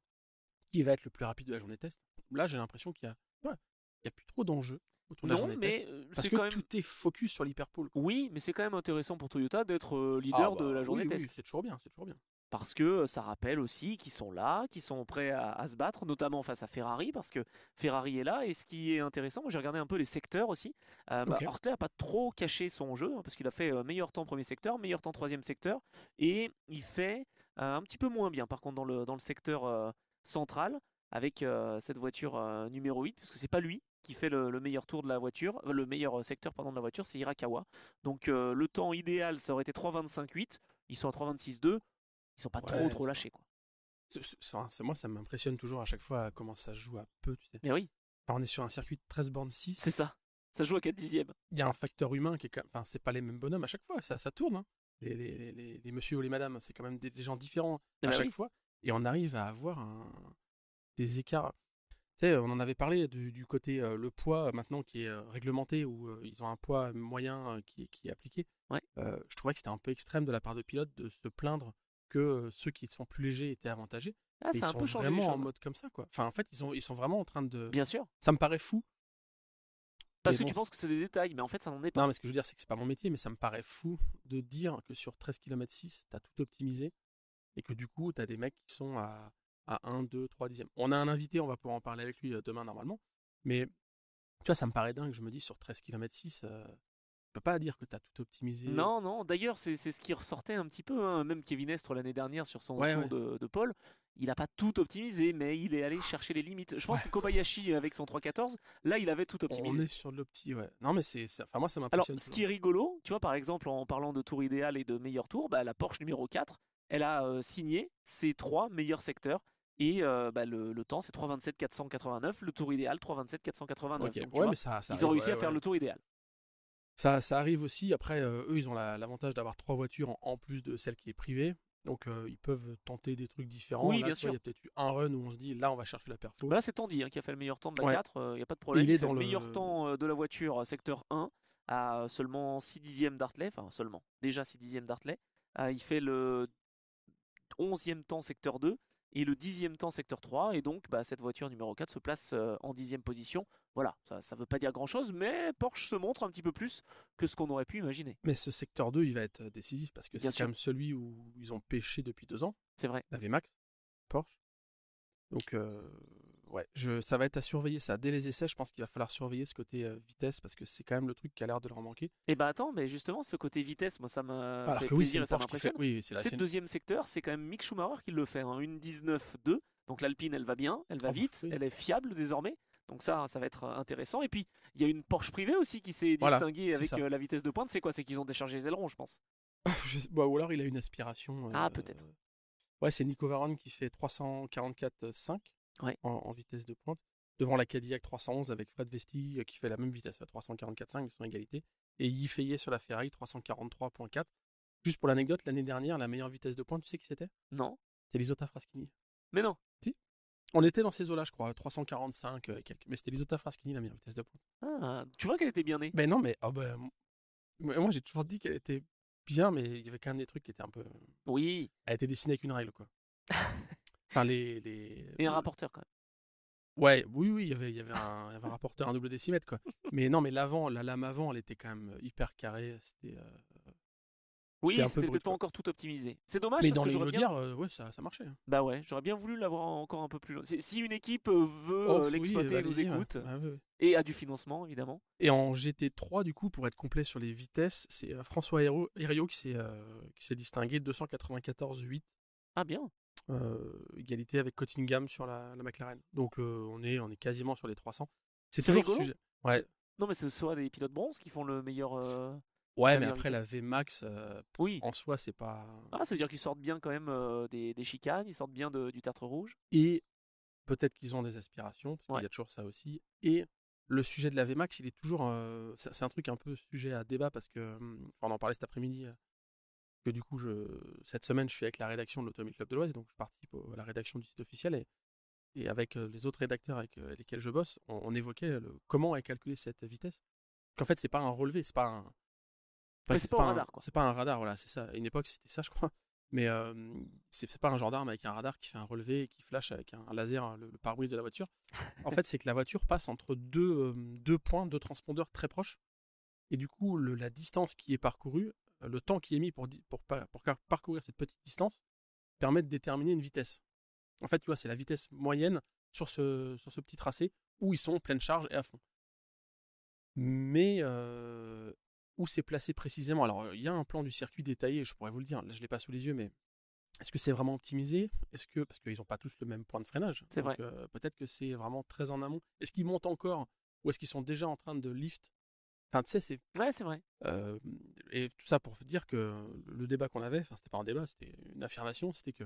qui va être le plus rapide de la journée test. Là, j'ai l'impression qu'il y a plus trop d'enjeux autour de la journée test. Parce c'est que quand même. tout est focus sur l'hyperpole. Oui, mais c'est quand même intéressant pour Toyota d'être leader de la journée test. Oui, c'est toujours bien, c'est toujours bien. Parce que ça rappelle aussi qu'ils sont là, qu'ils sont prêts à se battre, notamment face à Ferrari, parce que Ferrari est là. Et ce qui est intéressant, moi j'ai regardé un peu les secteurs aussi. Okay. Hartley n'a pas trop caché son jeu, hein, parce qu'il a fait meilleur temps premier secteur, meilleur temps troisième secteur, et il fait un petit peu moins bien, par contre, dans le secteur central, avec cette voiture numéro 8, parce que c'est pas lui qui fait le meilleur tour de la voiture, le meilleur secteur pardon, de la voiture, c'est Hirakawa. Donc le temps idéal, ça aurait été 3,25,8. Ils sont à 3,26,2. Ils sont pas trop lâchés quoi. Moi ça m'impressionne toujours à chaque fois comment ça se joue à peu, tu sais. Mais oui. Enfin, on est sur un circuit de 13 bornes 6. C'est ça. Ça joue à 4 dixièmes. Il y a un facteur humain qui est enfin c'est pas les mêmes bonhommes à chaque fois, ça tourne hein. Les monsieur ou les madames, c'est quand même des gens différents à chaque fois et on arrive à avoir des écarts. Tu sais, on en avait parlé du côté le poids maintenant qui est réglementé où ils ont un poids moyen qui est appliqué. Ouais. Je trouvais que c'était un peu extrême de la part de pilotes de se plaindre que ceux qui sont plus légers étaient avantagés. Ah, ça a un peu changé vraiment en mode comme ça quoi. Enfin en fait ils sont vraiment en train de. Bien sûr. Ça me paraît fou. Parce que tu penses que c'est des détails, mais en fait ça n'en est pas. Non mais ce que je veux dire c'est que c'est pas mon métier, mais ça me paraît fou de dire que sur 13 km 6 t'as tout optimisé et que du coup t'as des mecs qui sont à 1, 2, 3 dixièmes. On a un invité, on va pouvoir en parler avec lui demain normalement. Mais tu vois, ça me paraît dingue. Je me dis sur 13 km 6, tu peux pas dire que tu as tout optimisé. Non. D'ailleurs, c'est ce qui ressortait un petit peu. Hein. Même Kevin Estre l'année dernière sur son tour de pole, il n'a pas tout optimisé, mais il est allé chercher les limites. Je pense que Kobayashi, avec son 3.14, là, il avait tout optimisé. On est sur l'opti, ouais. Non, mais enfin, moi, ça m'impressionne. Alors, ce qui est rigolo, tu vois, par exemple, en parlant de tour idéal et de meilleur tour, bah, la Porsche numéro 4, elle a signé ses 3 meilleurs secteurs. Et le temps, c'est 3,27 489. Le tour idéal, 3,27 489. Ok, Donc, tu ouais, vois, mais ça ils ont arrive, réussi à faire le tour idéal. Ça arrive aussi. Après, eux, ils ont l'avantage d'avoir 3 voitures en plus de celle qui est privée. Donc, ils peuvent tenter des trucs différents. Oui, Là, bien tu vois, il sûr. y a peut-être eu un run où on se dit, là, on va chercher la perfo. Bah là, c'est Tandy qui a fait le meilleur temps de la Ouais. 4. Il n'y a pas de Et problème. il Il est fait dans le le. meilleur temps de la voiture secteur 1 à seulement 6 dixièmes d'Hartley. Enfin, seulement. Déjà 6 dixièmes d'Hartley. Il fait le 11e temps secteur 2 et le 10e temps secteur 3. Et donc, cette voiture numéro 4 se place en 10e position. Voilà, ça veut pas dire grand-chose, mais Porsche se montre un petit peu plus que ce qu'on aurait pu imaginer. Mais ce secteur 2, il va être décisif parce que Bien c'est sûr. quand même celui où ils ont pêché depuis 2 ans. C'est vrai. La VMAX, Porsche. Donc, ouais, ça va être à surveiller ça. Dès les essais, je pense qu'il va falloir surveiller ce côté vitesse parce que c'est quand même le truc qui a l'air de leur manquer. Et attends, mais justement, ce côté vitesse, moi ça m'a Alors fait que oui, c'est plaisir une et ça Porsche qui fait. m'impressionne. Oui, c'est C'est le deuxième secteur, c'est quand même Mick Schumacher qui le fait, hein, une 19.2. Donc l'Alpine, elle va bien, elle va vite, oui. elle est fiable désormais. Donc ça va être intéressant. Et puis, il y a une Porsche privée aussi qui s'est Voilà, distinguée c'est avec ça. la vitesse de pointe. C'est quoi? C'est qu'ils ont déchargé les ailerons, je pense. Ou alors il a une aspiration. Ah, peut-être. Ouais, c'est Nico Varone qui fait 344,5 Ouais. en vitesse de pointe. Devant la Cadillac 311 avec Fred Vesti qui fait la même vitesse à 344,5, ils sont à égalité. Et Yves Fayet sur la Ferrari 343,4. Juste pour l'anecdote, l'année dernière, la meilleure vitesse de pointe, tu sais qui c'était? Non. C'est Lisota Fraschini. Mais non. Si. On était dans ces eaux-là, je crois, 345 et quelques. Mais c'était Lisota Fraschini la meilleure vitesse de pointe. Ah, tu vois qu'elle était bien née. Ben non, mais moi j'ai toujours dit qu'elle était bien, mais il y avait quand même des trucs qui étaient un peu. Oui. Elle était dessinée avec une règle, quoi. Enfin, Et un rapporteur quand même. Ouais, oui, il y avait un rapporteur, un double décimètre, quoi. Mais non, mais la lame avant, elle était quand même hyper carrée. Oui, un peu c'était brut, peut-être pas quoi. encore tout optimisé. C'est dommage Mais parce dans que les j'aurais bien. Audiard, ouais, ça marchait. Hein. Bah ouais, j'aurais bien voulu l'avoir encore un peu plus long. Si une équipe veut Oh, oui, l'exploiter et nous allez-y, ouais. écoute, Ah, ouais. et a du financement évidemment. Et en GT3, du coup, pour être complet sur les vitesses, c'est François Hériot qui s'est distingué 294,8. Ah bien. Égalité avec Cottingham sur la McLaren. Donc on est quasiment sur les 300. C'est C'est toujours rigolo. sujet. Ouais. Non mais ce soit des pilotes bronze qui font le meilleur. Ouais, la mais meilleure après vitesse. la VMAX, Oui. en soi, c'est pas. Ah, ça veut dire qu'ils sortent bien quand même des chicanes, ils sortent bien du tertre rouge. Et peut-être qu'ils ont des aspirations, parce qu'il Ouais. y a toujours ça aussi. Et le sujet de la VMAX, il est toujours. C'est un truc un peu sujet à débat parce que. On en parlait cet après-midi. Que du coup, cette semaine, je suis avec la rédaction de l'Automobile Club de l'Ouest, donc je participe à la rédaction du site officiel. Et avec les autres rédacteurs avec lesquels je bosse, on évoquait comment est calculée cette vitesse. Qu'en fait, c'est pas un relevé, c'est pas un. Enfin, Mais c'est pas un radar, quoi. C'est pas un radar, voilà, c'est ça. À une époque, c'était ça, je crois. Mais c'est pas un gendarme avec un radar qui fait un relevé et qui flash avec un laser le pare-brise de la voiture. En fait, c'est que la voiture passe entre deux points, deux transpondeurs très proches. Et du coup, la distance qui est parcourue, le temps qui est mis pour parcourir cette petite distance, permet de déterminer une vitesse. En fait, tu vois, c'est la vitesse moyenne sur ce petit tracé où ils sont pleine charge et à fond. Mais où c'est placé précisément? Alors, il y a un plan du circuit détaillé, je pourrais vous le dire, là je l'ai pas sous les yeux, mais est-ce que c'est vraiment optimisé? Parce qu'ils n'ont pas tous le même point de freinage. C'est vrai. Peut-être que c'est vraiment très en amont. Est-ce qu'ils montent encore ou est-ce qu'ils sont déjà en train de lift? Enfin, tu sais, c'est. Ouais, c'est vrai. Et tout ça pour dire que le débat qu'on avait, enfin, c'était pas un débat, c'était une affirmation, c'était que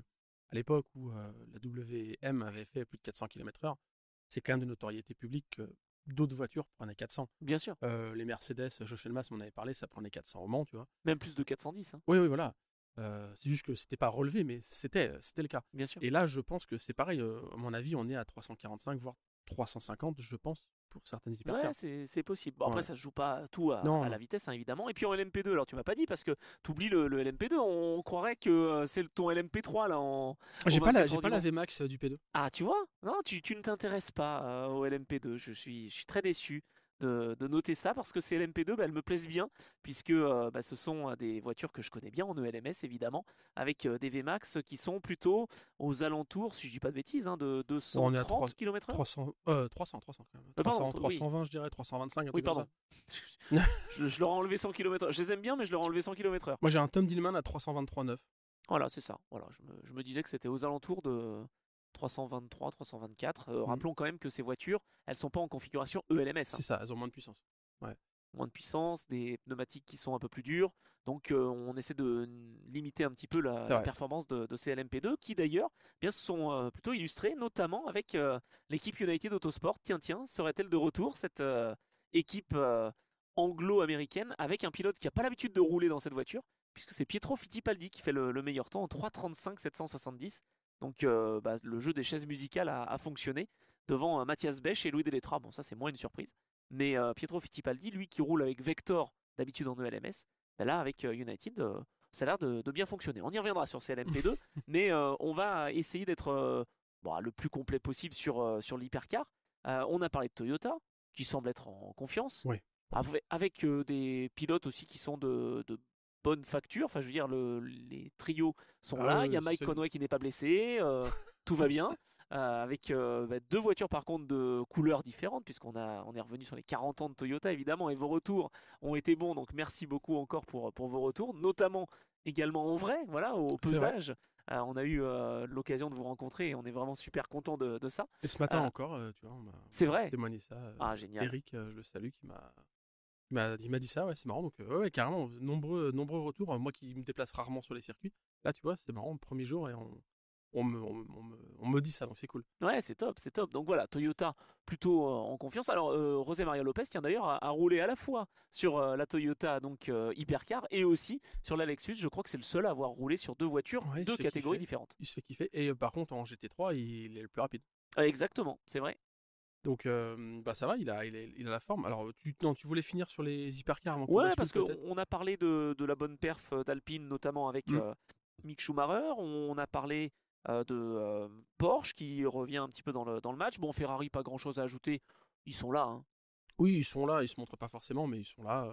à l'époque où la WM avait fait plus de 400 km/h, c'est quand même de notoriété publique que d'autres voitures prenaient 400. Bien sûr. Les Mercedes, Jochen-Mass m'en avait parlé, ça prenait 400 au Mans, tu vois. Même plus de 410. Hein. Oui, voilà. C'est juste que c'était pas relevé, mais c'était le cas. Bien sûr. Et là, je pense que c'est pareil. À mon avis, on est à 345, voire 350, je pense, pour certaines hypercars. Ouais, c'est possible. Bon, après, Ouais. ça se joue pas tout à Non. la vitesse, hein, évidemment. Et puis en LMP2, alors tu m'as pas dit, parce que tu oublies le LMP2, on croirait que c'est ton LMP3 là en. J'ai au pas 24 heures la du Mans. VMAX du P2. Ah, tu vois? Non, tu ne t'intéresses pas au LMP2. Je suis très déçu de noter ça parce que ces LMP2, elles me plaisent bien puisque ce sont des voitures que je connais bien en ELMS évidemment, avec des VMAX qui sont plutôt aux alentours, si je dis pas de bêtises, hein, de On est à 230 km/h. 300 quand même. 300, 320, je dirais, 325, un Oui, truc comme pardon. ça. je leur ai enlevé 100 km/h. Je les aime bien, mais je leur ai enlevé 100 km/h. Moi, j'ai un Tom Dillman à 323,9. Voilà, c'est ça. Voilà, je me disais que c'était aux alentours de 323, 324. Rappelons quand même que ces voitures, elles sont pas en configuration ELMS. Hein. C'est ça, elles ont moins de puissance. Ouais. moins de puissance, des pneumatiques qui sont un peu plus durs. Donc on essaie de limiter un petit peu la performance de ces LMP2 qui d'ailleurs bien se sont plutôt illustrés, notamment avec l'équipe United Autosport. Tiens, serait-elle de retour cette équipe anglo-américaine avec un pilote qui n'a pas l'habitude de rouler dans cette voiture, puisque c'est Pietro Fittipaldi qui fait le meilleur temps en 3:35 770. Donc le jeu des chaises musicales a fonctionné devant Mathias Bech et Louis Delettra. Bon, ça c'est moins une surprise. Mais Pietro Fittipaldi, lui qui roule avec Vector d'habitude en ELMS, là avec United, ça a l'air de bien fonctionner. On y reviendra sur ces LMP2, mais on va essayer d'être le plus complet possible sur l'hypercar. On a parlé de Toyota, qui semble être en confiance. Oui. Avec des pilotes aussi qui sont de bonne facture. Enfin, je veux dire, les trios sont là. Il y a Mike Conway qui n'est pas blessé. Tout va bien. Avec 2 voitures par contre de couleurs différentes, puisqu'on est revenu sur les 40 ans de Toyota évidemment, et vos retours ont été bons, donc merci beaucoup encore pour vos retours, notamment également en vrai, voilà, au pesage. On a eu l'occasion de vous rencontrer et on est vraiment super content de ça. Et ce matin encore, tu vois, c'est vrai. Témoigné ça. Génial. Eric, je le salue, il m'a dit ça, ouais, c'est marrant. Donc, ouais, carrément, nombreux retours. Moi qui me déplace rarement sur les circuits, là, tu vois, c'est marrant, le premier jour, et on me dit ça, donc c'est cool. Ouais, c'est top. Donc voilà, Toyota plutôt en confiance. Alors, José María Lopez, tiens d'ailleurs, a roulé à la fois sur la Toyota donc Hypercar et aussi sur la Lexus. Je crois que c'est le seul à avoir roulé sur 2 voitures, 2 catégories différentes. Il se fait kiffer. Et par contre, en GT3, il est le plus rapide. Exactement, c'est vrai. Donc ça va, il a la forme. Alors tu voulais finir sur les hypercars avant Ouais, parce qu'on a parlé de la bonne perf d'Alpine, notamment avec Mick Schumacher. On a parlé de Porsche qui revient un petit peu dans le match. Bon, Ferrari, pas grand chose à ajouter. Ils sont là. Hein. Oui, ils sont là. Ils se montrent pas forcément, mais ils sont là.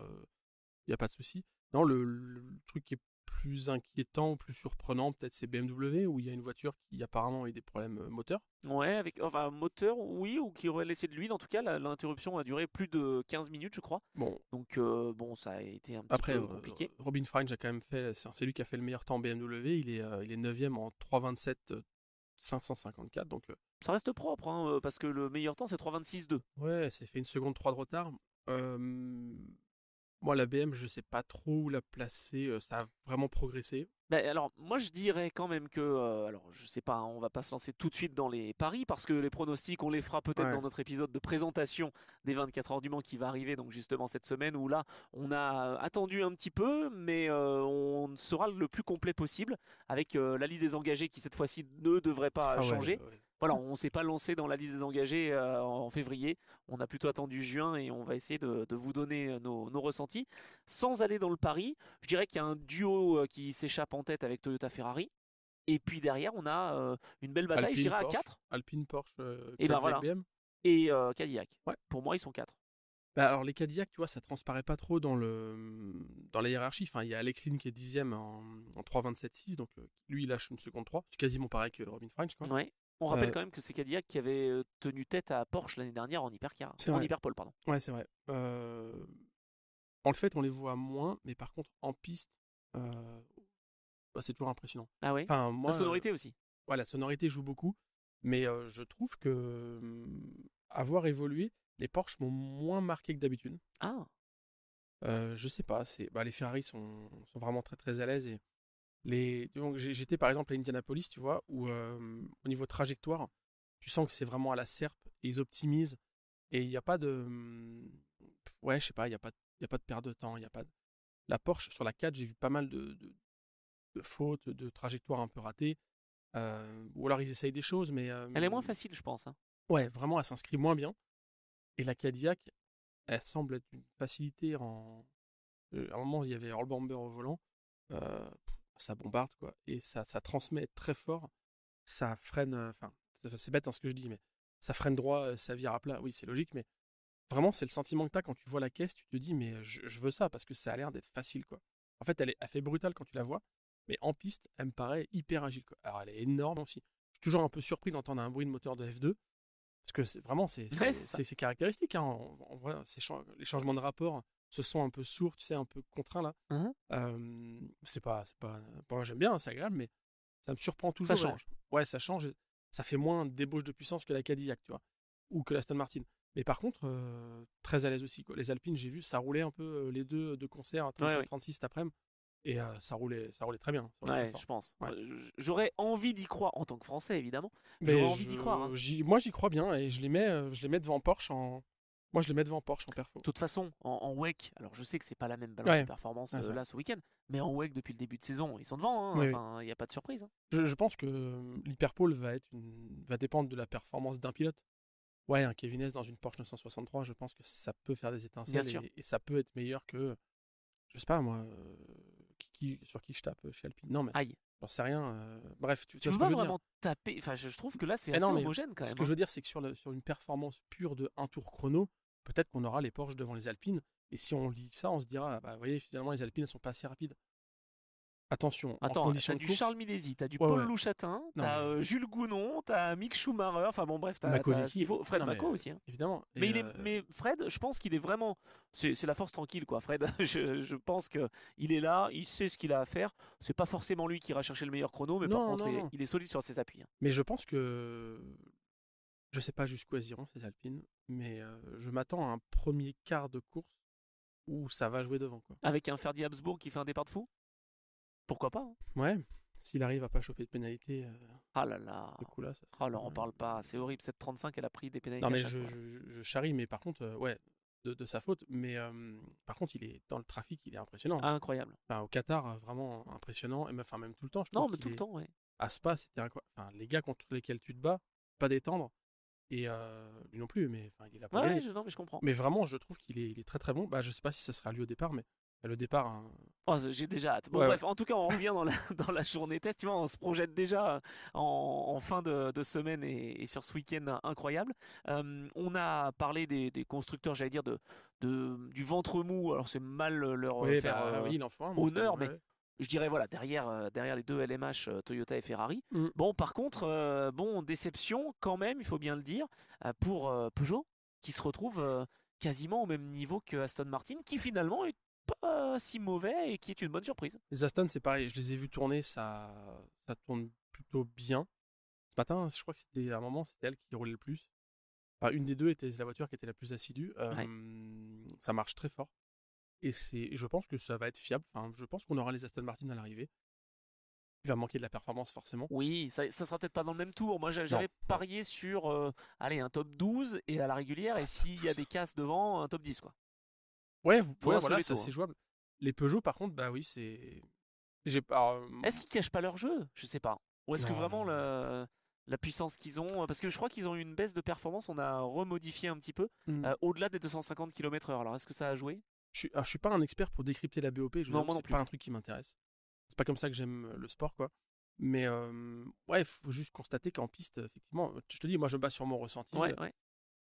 Il n'y a pas de souci. Non, le truc qui est plus inquiétant ou plus surprenant, peut-être c'est BMW, où il y a une voiture qui apparemment a eu des problèmes moteurs. Ouais, moteur, oui, ou qui aurait laissé de l'huile. En tout cas, l'interruption a duré plus de 15 minutes, je crois. Bon. Donc, ça a été un petit peu compliqué. Robin Frijns a quand même fait, c'est lui qui a fait le meilleur temps en BMW. Il est 9ème en 3:27 554. Donc, ça reste propre, hein, parce que le meilleur temps, c'est 3:26.2. Ouais, c'est fait 1 seconde 3 de retard. Moi, la BM, je sais pas trop où la placer. Ça a vraiment progressé. Alors, moi, je dirais quand même que... alors, je sais pas, on va pas se lancer tout de suite dans les paris, parce que les pronostics, on les fera peut-être dans notre épisode de présentation des 24 heures du Mans qui va arriver, donc justement cette semaine, où là, on a attendu un petit peu, mais on sera le plus complet possible, avec la liste des engagés qui, cette fois-ci, ne devrait pas changer. Ouais. Voilà, on ne s'est pas lancé dans la liste des engagés en février. On a plutôt attendu juin et on va essayer de vous donner nos ressentis. Sans aller dans le pari, je dirais qu'il y a un duo qui s'échappe en tête avec Toyota Ferrari. Et puis derrière, on a une belle bataille, Alpine, je dirais Porsche, à 4. Alpine, Porsche, et Cadillac, BM. Et Cadillac. Ouais. Pour moi, ils sont 4. Alors les Cadillac, tu vois, ça transparaît pas trop dans la hiérarchie. Enfin, il y a Alex Lynn qui est 10ème en 3:27.6, donc lui il lâche 1 seconde 3. C'est quasiment pareil que Robin Frijns, quoi. Ouais. On rappelle quand même que c'est Cadillac qui avait tenu tête à Porsche l'année dernière en hypercar. En hyperpole, pardon. Ouais, c'est vrai. En fait, on les voit moins, mais par contre, en piste, c'est toujours impressionnant. Ah ouais. Enfin, moi, la sonorité aussi. Ouais, la sonorité joue beaucoup, mais je trouve que avoir évolué, les Porsche m'ont moins marqué que d'habitude. Ah. Je sais pas, les Ferrari sont vraiment très très à l'aise. Et donc, j'étais par exemple à Indianapolis, tu vois, où au niveau trajectoire, tu sens que c'est vraiment à la serpe et ils optimisent. Et il n'y a pas de. Ouais, je sais pas, il n'y a pas de perte de temps. Y a pas de... La Porsche, sur la 4, j'ai vu pas mal de fautes, de trajectoires un peu ratées. Ou alors ils essayent des choses, mais. Elle est moins facile, je pense. Hein. Ouais, vraiment, elle s'inscrit moins bien. Et la Cadillac, elle semble être une facilité en. À un moment, il y avait Earl Bamber au volant. Ça bombarde, quoi. Et ça transmet très fort. Ça freine. Enfin, c'est bête dans ce que je dis, mais ça freine droit, ça vire à plat. Oui, c'est logique, mais vraiment, c'est le sentiment que tu as quand tu vois la caisse. Tu te dis, mais je veux ça parce que ça a l'air d'être facile, quoi. En fait, elle fait brutale quand tu la vois, mais en piste, elle me paraît hyper agile, quoi. Alors, elle est énorme aussi. Je suis toujours un peu surpris d'entendre un bruit de moteur de F2 parce que c'est caractéristique. Hein. En vrai, les changements de rapport, ce son un peu sourd, tu sais, un peu contraint là. C'est pas moi j'aime bien, c'est agréable, mais ça me surprend toujours. Ça change. Ouais, ça change. Ça fait moins de débauche de puissance que la Cadillac, tu vois, ou que la Aston Martin. Mais par contre, très à l'aise aussi, quoi. Les Alpines, j'ai vu, ça roulait un peu les deux de concert à 35-36 cet après-midi. Et ça roulait très bien. Ça roulait très Ouais, fort. je pense. Ouais. J'aurais envie d'y croire, en tant que Français évidemment, Mais j'aurais envie d'y croire. Hein. moi, j'y crois bien et je les mets devant Porsche en. Moi, je les mets devant Porsche en perfo. De toute façon, en WEC, alors je sais que c'est pas la même balance Ouais. de performance Ouais, là ce week-end, mais en WEC depuis le début de saison, ils sont devant, hein. Oui, Enfin, il n'y a pas de surprise. Hein. Je pense que l'hyperpole va dépendre de la performance d'un pilote. Ouais, un Kevin S dans une Porsche 963, je pense que ça peut faire des Bien étincelles sûr. et ça peut être meilleur que, je sais pas moi, sur qui je tape chez Alpine. Non, mais Aïe. j'en sais rien. Bref, tu Tu vois peux ce que pas je veux dire. vraiment taper. Enfin, je trouve que là, c'est Eh assez non, mais homogène quand ce même. que je Hein. veux dire, c'est que sur une performance pure de un tour chrono, peut-être qu'on aura les Porsche devant les Alpines. Et si on lit ça, on se dira, bah, vous voyez, finalement, les Alpines ne sont pas assez rapides. Attention, en Attends, condition t'as de du course. Charles Milesi, t'as du Ouais, Paul ouais. Louchatin, Non, t'as mais Jules Gounon, t'as Mick Schumacher. Enfin bon, bref, t'as ce Makovicky. qu'il faut. Fred Non, mais, Mako aussi. Hein. évidemment. Mais, mais Fred, je pense qu'il est vraiment. C'est la force tranquille, quoi. Fred, je pense qu'il est là, il sait ce qu'il a à faire. C'est pas forcément lui qui ira chercher le meilleur chrono, mais par Non, contre, non, non. il est solide sur ses appuis. Hein. Mais je pense que. Je sais pas jusqu'où elles iront, ces Alpines. Mais je m'attends à un premier quart de course où ça va jouer devant, quoi. Avec un Ferdi Habsbourg qui fait un départ de fou pourquoi pas. Hein. Ouais. S'il arrive à pas choper de pénalité, Ah là là. ce coup-là, ça serait. Oh là, on parle pas. C'est horrible. Cette 35, elle a pris des pénalités Non, à mais chaque fois. je charrie, mais par contre, ouais, de sa faute. Mais par contre, il est dans le trafic, il est impressionnant. Ah, incroyable. Enfin, au Qatar, vraiment impressionnant. Et enfin, même tout le temps, je Non, trouve mais qu'il tout le est. temps, ouais. À Spa, c'était incroyable. Enfin, les gars contre lesquels tu te bats, pas détendre. Et lui non plus, mais enfin, il est là pour Ouais, gagner. non, mais je comprends. Mais vraiment, je trouve il est très très bon. Bah, je sais pas si ça sera lui au départ, mais le départ. Hein. Oh, j'ai déjà hâte. Bon, Ouais, bref, en tout cas, on revient dans la journée test. Tu vois, on se projette déjà en fin de semaine et sur ce week-end incroyable. On a parlé des constructeurs, j'allais dire, du ventre mou. Alors, c'est mal leur Oui, faire bah, oui, il en faut un. honneur, Ouais, mais ouais. je dirais, voilà, derrière les deux LMH, Toyota et Ferrari. Mm. Bon, par contre, déception quand même, il faut bien le dire, pour Peugeot, qui se retrouve quasiment au même niveau que Aston Martin, qui finalement est pas si mauvais et qui est une bonne surprise. Les Aston, c'est pareil. Je les ai vus tourner, ça tourne plutôt bien. Ce matin, je crois que c'était à un moment, c'était elle qui roulait le plus. Enfin, une des deux était la voiture qui était la plus assidue. Ouais. Ça marche très fort. Et je pense que ça va être fiable. Enfin, je pense qu'on aura les Aston Martin à l'arrivée. Il va manquer de la performance forcément. Oui, ça sera peut-être pas dans le même tour. Moi, j'avais parié sur un top 12 et à la régulière, et s'il y a des casses devant, un top 10, quoi. Ouais, Voilà, voilà, ça tours, c'est hein. jouable. Les Peugeot, par contre, bah oui, c'est. Est-ce qu'ils cachent pas leur jeu? Je sais pas. Ou est-ce que Non, vraiment non. la puissance qu'ils ont, parce que je crois qu'ils ont eu une baisse de performance, on a remodifié un petit peu, Hmm. au-delà des 250 km/h. Alors, est-ce que ça a joué? Je suis pas un expert pour décrypter la BOP. Je veux Non, dire, moi non c'est plus. pas un truc qui m'intéresse. C'est pas comme ça que j'aime le sport, quoi. Mais ouais, il faut juste constater qu'en piste, effectivement, je te dis, moi je me base sur mon ressenti. Ouais, ouais.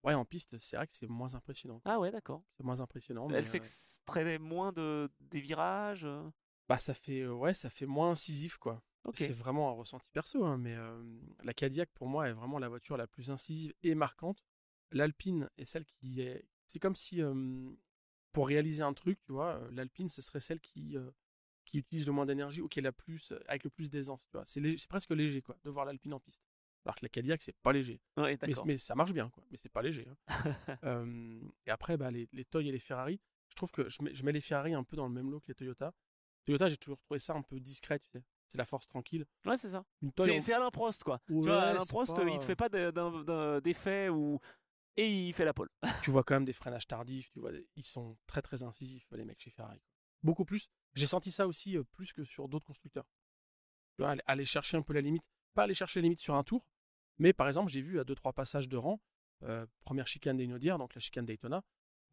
Ouais, en piste, c'est vrai que c'est moins impressionnant. Ah ouais, d'accord. C'est moins impressionnant. Elle Mais, s'extrait moins des virages. bah, ça fait moins incisif, quoi. Ok. C'est vraiment un ressenti perso, hein, mais la Cadillac, pour moi, est vraiment la voiture la plus incisive et marquante. L'Alpine est celle qui est. C'est comme si, pour réaliser un truc, tu vois, l'Alpine, ce serait celle qui utilise le moins d'énergie ou qui est la plus, avec le plus d'aisance, tu vois. C'est presque léger, quoi, de voir l'Alpine en piste. Alors que la Cadillac, c'est pas léger. Ouais, d'accord. Mais ça marche bien, quoi. Mais c'est pas léger. Hein. Et après, bah, les Toy et les Ferrari, je trouve que je mets les Ferrari un peu dans le même lot que les Toyota. Toyota, j'ai toujours trouvé ça un peu discret, tu sais. C'est la force tranquille. Ouais, c'est ça. Une Toy, C'est Alain Prost, quoi. ouais, Tu vois, Alain c'est Prost, pas. il te fait pas d'effet et il fait la pole. Tu vois quand même des freinages tardifs, tu vois, ils sont très très incisifs, les mecs chez Ferrari. Quoi. Beaucoup plus. J'ai senti ça aussi plus que sur d'autres constructeurs. Tu vois, aller chercher un peu la limite. Pas aller chercher la limite sur un tour, mais par exemple, j'ai vu à 2-3 passages de rang, première chicane des Inaudières, donc la chicane Daytona,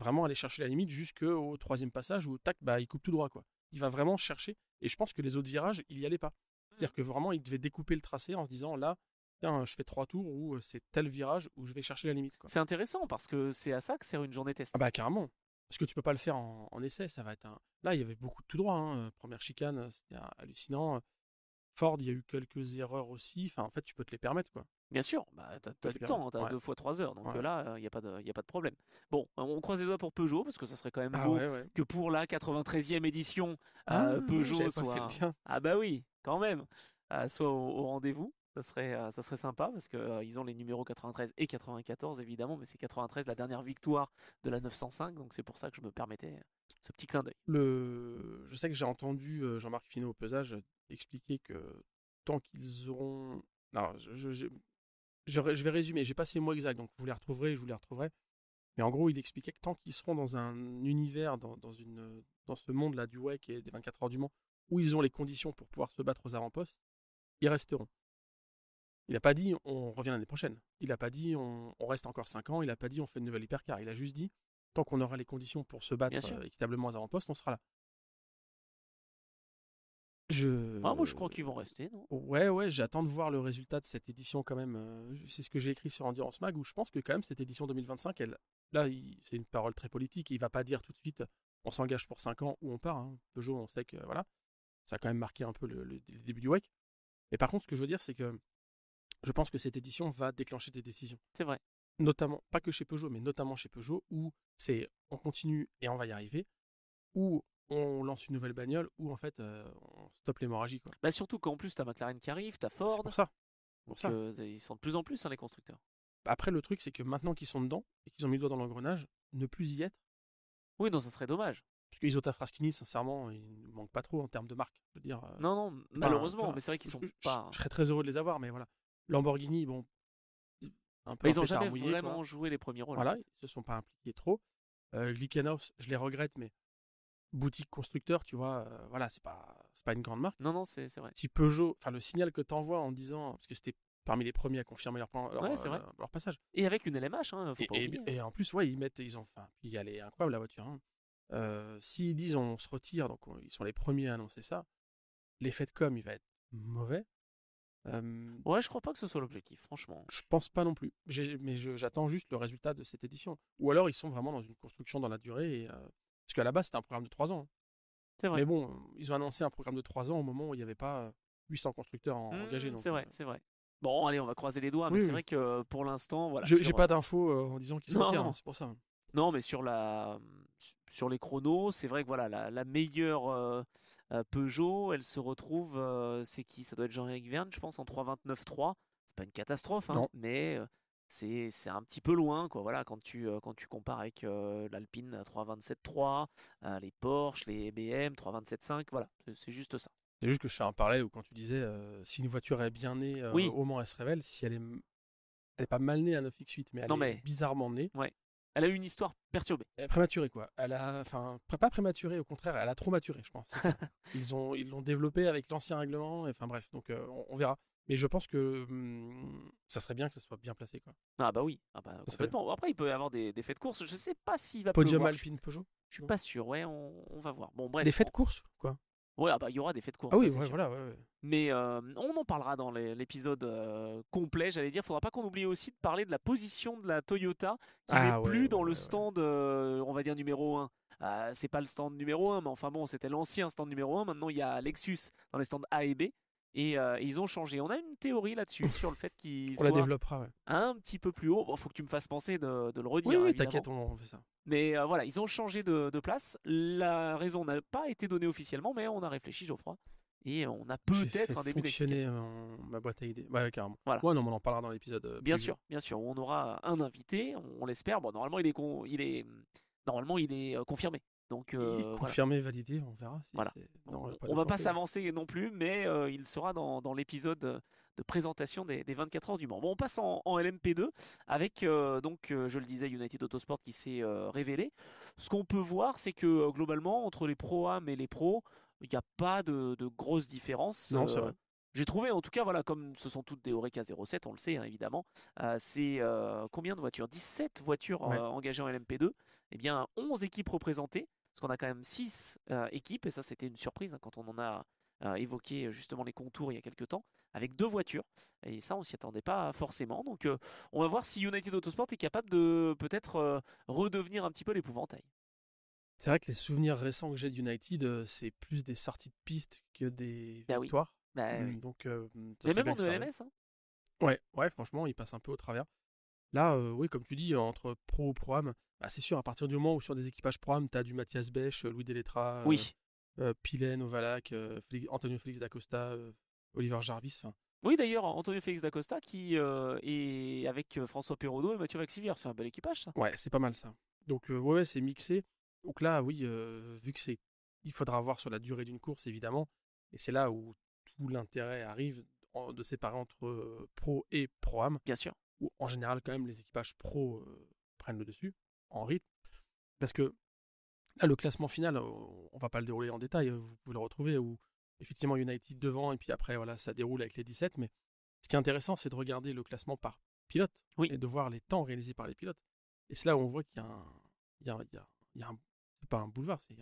vraiment aller chercher la limite jusqu'au troisième passage où tac, bah, il coupe tout droit, quoi. Il va vraiment chercher, et je pense que les autres virages, il y allait pas. C'est-à-dire que vraiment, il devait découper le tracé en se disant là, tiens, je fais 3 tours où c'est tel virage où je vais chercher la limite, quoi. C'est intéressant parce que c'est à ça que sert une journée test. Ah bah carrément. Parce que tu peux pas le faire en essai, ça va être un. Là, il y avait beaucoup de tout droit. Hein. Première chicane, c'était hallucinant. Ford, il y a eu quelques erreurs aussi. Enfin, en fait, tu peux te les permettre, quoi. Bien sûr, bah, t'as du temps, t'as Ouais. 2 fois 3 heures, donc Ouais. là, il n'y a pas de problème. Bon, on croise les doigts pour Peugeot, parce que ça serait quand même Ah beau ouais. que pour la 93e édition, Ah, Peugeot j'avais pas fait soit. le lien. Ah bah oui, quand même, soit au rendez-vous. Ça serait sympa parce que ils ont les numéros 93 et 94 évidemment, mais c'est 93 la dernière victoire de la 905, donc c'est pour ça que je me permettais ce petit clin d'œil. Je sais que j'ai entendu Jean-Marc Finot au pesage expliquer que tant qu'ils auront... Alors, je vais résumer, j'ai pas ces mots exacts, donc vous les retrouverez, je vous les retrouverai. Mais en gros, il expliquait que tant qu'ils seront dans un univers, dans ce monde-là du WEC et des 24 heures du Mans, où ils ont les conditions pour pouvoir se battre aux avant-postes, ils resteront. Il n'a pas dit on revient l'année prochaine. Il n'a pas dit on reste encore 5 ans. Il n'a pas dit on fait une nouvelle hypercar. Il a juste dit tant qu'on aura les conditions pour se battre équitablement aux avant-postes, on sera là. Moi, je crois qu'ils vont rester, non? Ouais, j'attends de voir le résultat de cette édition quand même. C'est ce que j'ai écrit sur Endurance Mag, où je pense que quand même cette édition 2025, c'est une parole très politique. Il va pas dire tout de suite on s'engage pour 5 ans ou on part. Hein. Peugeot, on sait que voilà, ça a quand même marqué un peu le début du WEC. Mais par contre, ce que je veux dire, c'est que je pense que cette édition va déclencher des décisions. C'est vrai. Notamment, pas que chez Peugeot, mais notamment chez Peugeot, où c'est on continue et on va y arriver, ou on lance une nouvelle bagnole, ou en fait on stoppe l'hémorragie. Quoi. Bah surtout qu'en plus, t'as McLaren qui arrive, t'as Ford. C'est pour ça. Donc ils sont de plus en plus, hein, les constructeurs. Après, le truc, c'est que maintenant qu'ils sont dedans, et qu'ils ont mis le doigt dans l'engrenage, ne plus y être. Oui, non, ça serait dommage. Parce que Isota Fraschini, sincèrement, il ne manque pas trop en termes de marque. Je veux dire, non, malheureusement, mais c'est vrai qu'ils sont pas... Je serais très heureux de les avoir, mais voilà. Lamborghini, bon... Un peu ils n'ont jamais vraiment joué les premiers rôles. Voilà, en fait. Ils ne se sont pas impliqués trop. Glickenhaus, je les regrette, mais boutique constructeur, tu vois, voilà, c'est pas une grande marque. Non, c'est vrai. Si Peugeot, enfin le signal que tu envoies en disant, parce que c'était parmi les premiers à confirmer leur passage. Et avec une LMH, hein, faut pas oublier. Et en plus, ouais, puis elle est incroyable la voiture. Hein. S'ils disent on se retire, donc ils sont les premiers à annoncer ça, l'effet de com, il va être mauvais. Ouais, je crois pas que ce soit l'objectif, franchement. Je pense pas non plus. Mais j'attends juste le résultat de cette édition. Ou alors ils sont vraiment dans une construction dans la durée. Parce qu'à la base, c'était un programme de 3 ans. Hein. C'est vrai. Mais bon, ils ont annoncé un programme de 3 ans au moment où il n'y avait pas 800 constructeurs engagés. C'est vrai. Bon, allez, on va croiser les doigts, mais c'est vrai que pour l'instant, voilà. J'ai pas d'infos en disant qu'ils sont tiers, c'est pour ça. Non, mais sur les chronos, c'est vrai que voilà, la meilleure Peugeot, elle se retrouve, c'est qui? Ça doit être Jean-Éric Vergne, je pense, en 3.29.3. C'est pas une catastrophe, hein, mais c'est un petit peu loin, quoi. Voilà, quand tu compares avec l'Alpine 3.27.3, les Porsche, les BM 3.27.5, voilà, c'est juste ça. C'est juste que je fais un parallèle où quand tu disais si une voiture est bien née au Mans, elle se révèle. Si elle est pas mal née à 9X8, mais elle est bizarrement née. Ouais. Elle a eu une histoire perturbée. Prématurée, quoi. Pas prématurée, au contraire, elle a trop maturé, je pense. Ils l'ont développée avec l'ancien règlement. Enfin bref, donc on verra. Mais je pense que ça serait bien que ça soit bien placé, quoi. Ah bah oui, complètement. Après, il peut y avoir des faits de course. Je sais pas s'il va Podium pleuvoir. Alpine Peugeot. Je suis pas sûr. Ouais, on va voir. Bon, bref. Des faits de course, quoi. Ouais, il y aura des faits de course. Ah oui, voilà. Ouais. Mais on en parlera dans l'épisode complet, j'allais dire. Faudra pas qu'on oublie aussi de parler de la position de la Toyota qui n'est plus dans le stand, on va dire numéro 1. C'est pas le stand numéro 1, mais enfin bon, c'était l'ancien stand numéro 1. Maintenant, il y a Lexus dans les stands A et B. Et ils ont changé. On a une théorie là-dessus sur le fait qu'ils soient la développera, un petit peu plus haut. Bon, faut que tu me fasses penser de le redire. Oui, t'inquiète, on fait ça. Mais voilà, ils ont changé de place. La raison n'a pas été donnée officiellement, mais on a réfléchi, Geoffroy. Et on a peut-être un début d'explication. Ma boîte à idées. Ouais, carrément. Voilà. Ouais, non, on en parlera dans l'épisode. Bien sûr. On aura un invité, on l'espère. Bon, normalement, il est confirmé. Donc, il est confirmé, validé, on verra. Si voilà. On va pas s'avancer non plus, mais il sera dans l'épisode de présentation des 24 heures du Mans. Bon, on passe en LMP2 avec, je le disais, United Autosport qui s'est révélé. Ce qu'on peut voir, c'est que globalement, entre les Pro-Am et les Pros, il n'y a pas de grosses différences. Non, c'est vrai. J'ai trouvé, en tout cas, voilà, comme ce sont toutes des Oreca 07, on le sait, hein, évidemment. C'est combien de voitures? 17 voitures engagées en LMP2. Eh bien, 11 équipes représentées. Parce qu'on a quand même 6 équipes, et ça c'était une surprise hein, quand on en a évoqué justement les contours il y a quelques temps, avec 2 voitures. Et ça, on s'y attendait pas forcément. Donc on va voir si United Autosport est capable de peut-être redevenir un petit peu l'épouvantail. C'est vrai que les souvenirs récents que j'ai d'United, c'est plus des sorties de piste que des victoires. Oui. Donc, mais même en ELMS. Hein. Ouais, franchement, il passe un peu au travers. Là, oui, comme tu dis, entre pro ou pro-am, c'est sûr, à partir du moment où sur des équipages pro-am, tu as du Mathias Bech, Louis Delettra, Pilen, Ovalak, Antonio Félix d'Acosta, Oliver Jarvis. Oui, d'ailleurs, Antonio Félix da Costa qui est avec François Perraudot et Mathieu Vaxivière. C'est un bel équipage, ça. Ouais, c'est pas mal ça. Donc ouais, c'est mixé. Donc là, oui, vu que il faudra voir sur la durée d'une course, évidemment. Et c'est là où tout l'intérêt arrive de séparer entre pro et pro-am. Bien sûr. Où en général, quand même, les équipages pro prennent le dessus en rythme. Parce que là, le classement final, on va pas le dérouler en détail. Vous pouvez le retrouver où effectivement United devant et puis après, voilà, ça déroule avec les 17. Mais ce qui est intéressant, c'est de regarder le classement par pilote et de voir les temps réalisés par les pilotes. Et c'est là où on voit qu'il y a un c'est pas un boulevard, il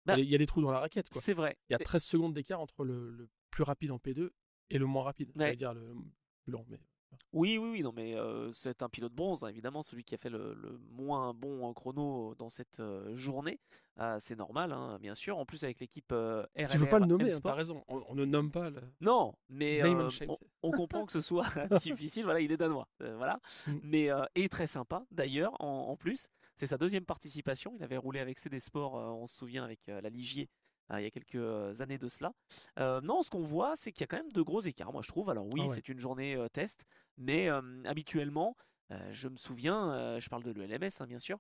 y a des trous dans la raquette, quoi. C'est vrai. Il y a 13 secondes d'écart entre le plus rapide en P2 et le moins rapide, c'est-à-dire le plus lent. Mais... Oui, non, mais c'est un pilote bronze, hein, évidemment, celui qui a fait le moins bon chrono dans cette journée. C'est normal, hein, bien sûr. En plus, avec l'équipe RLR. Tu veux pas le nommer, hein, t'as raison. On ne nomme pas le. Non, mais on comprend que ce soit difficile. Voilà, il est danois. Voilà. Mais et très sympa, d'ailleurs, en plus. C'est sa deuxième participation. Il avait roulé avec CD Sport, on se souvient, avec la Ligier. Il y a quelques années de cela. Non, ce qu'on voit, c'est qu'il y a quand même de gros écarts, moi je trouve. Alors oui, c'est une journée test, mais habituellement, je me souviens, je parle de l'ELMS hein, bien sûr,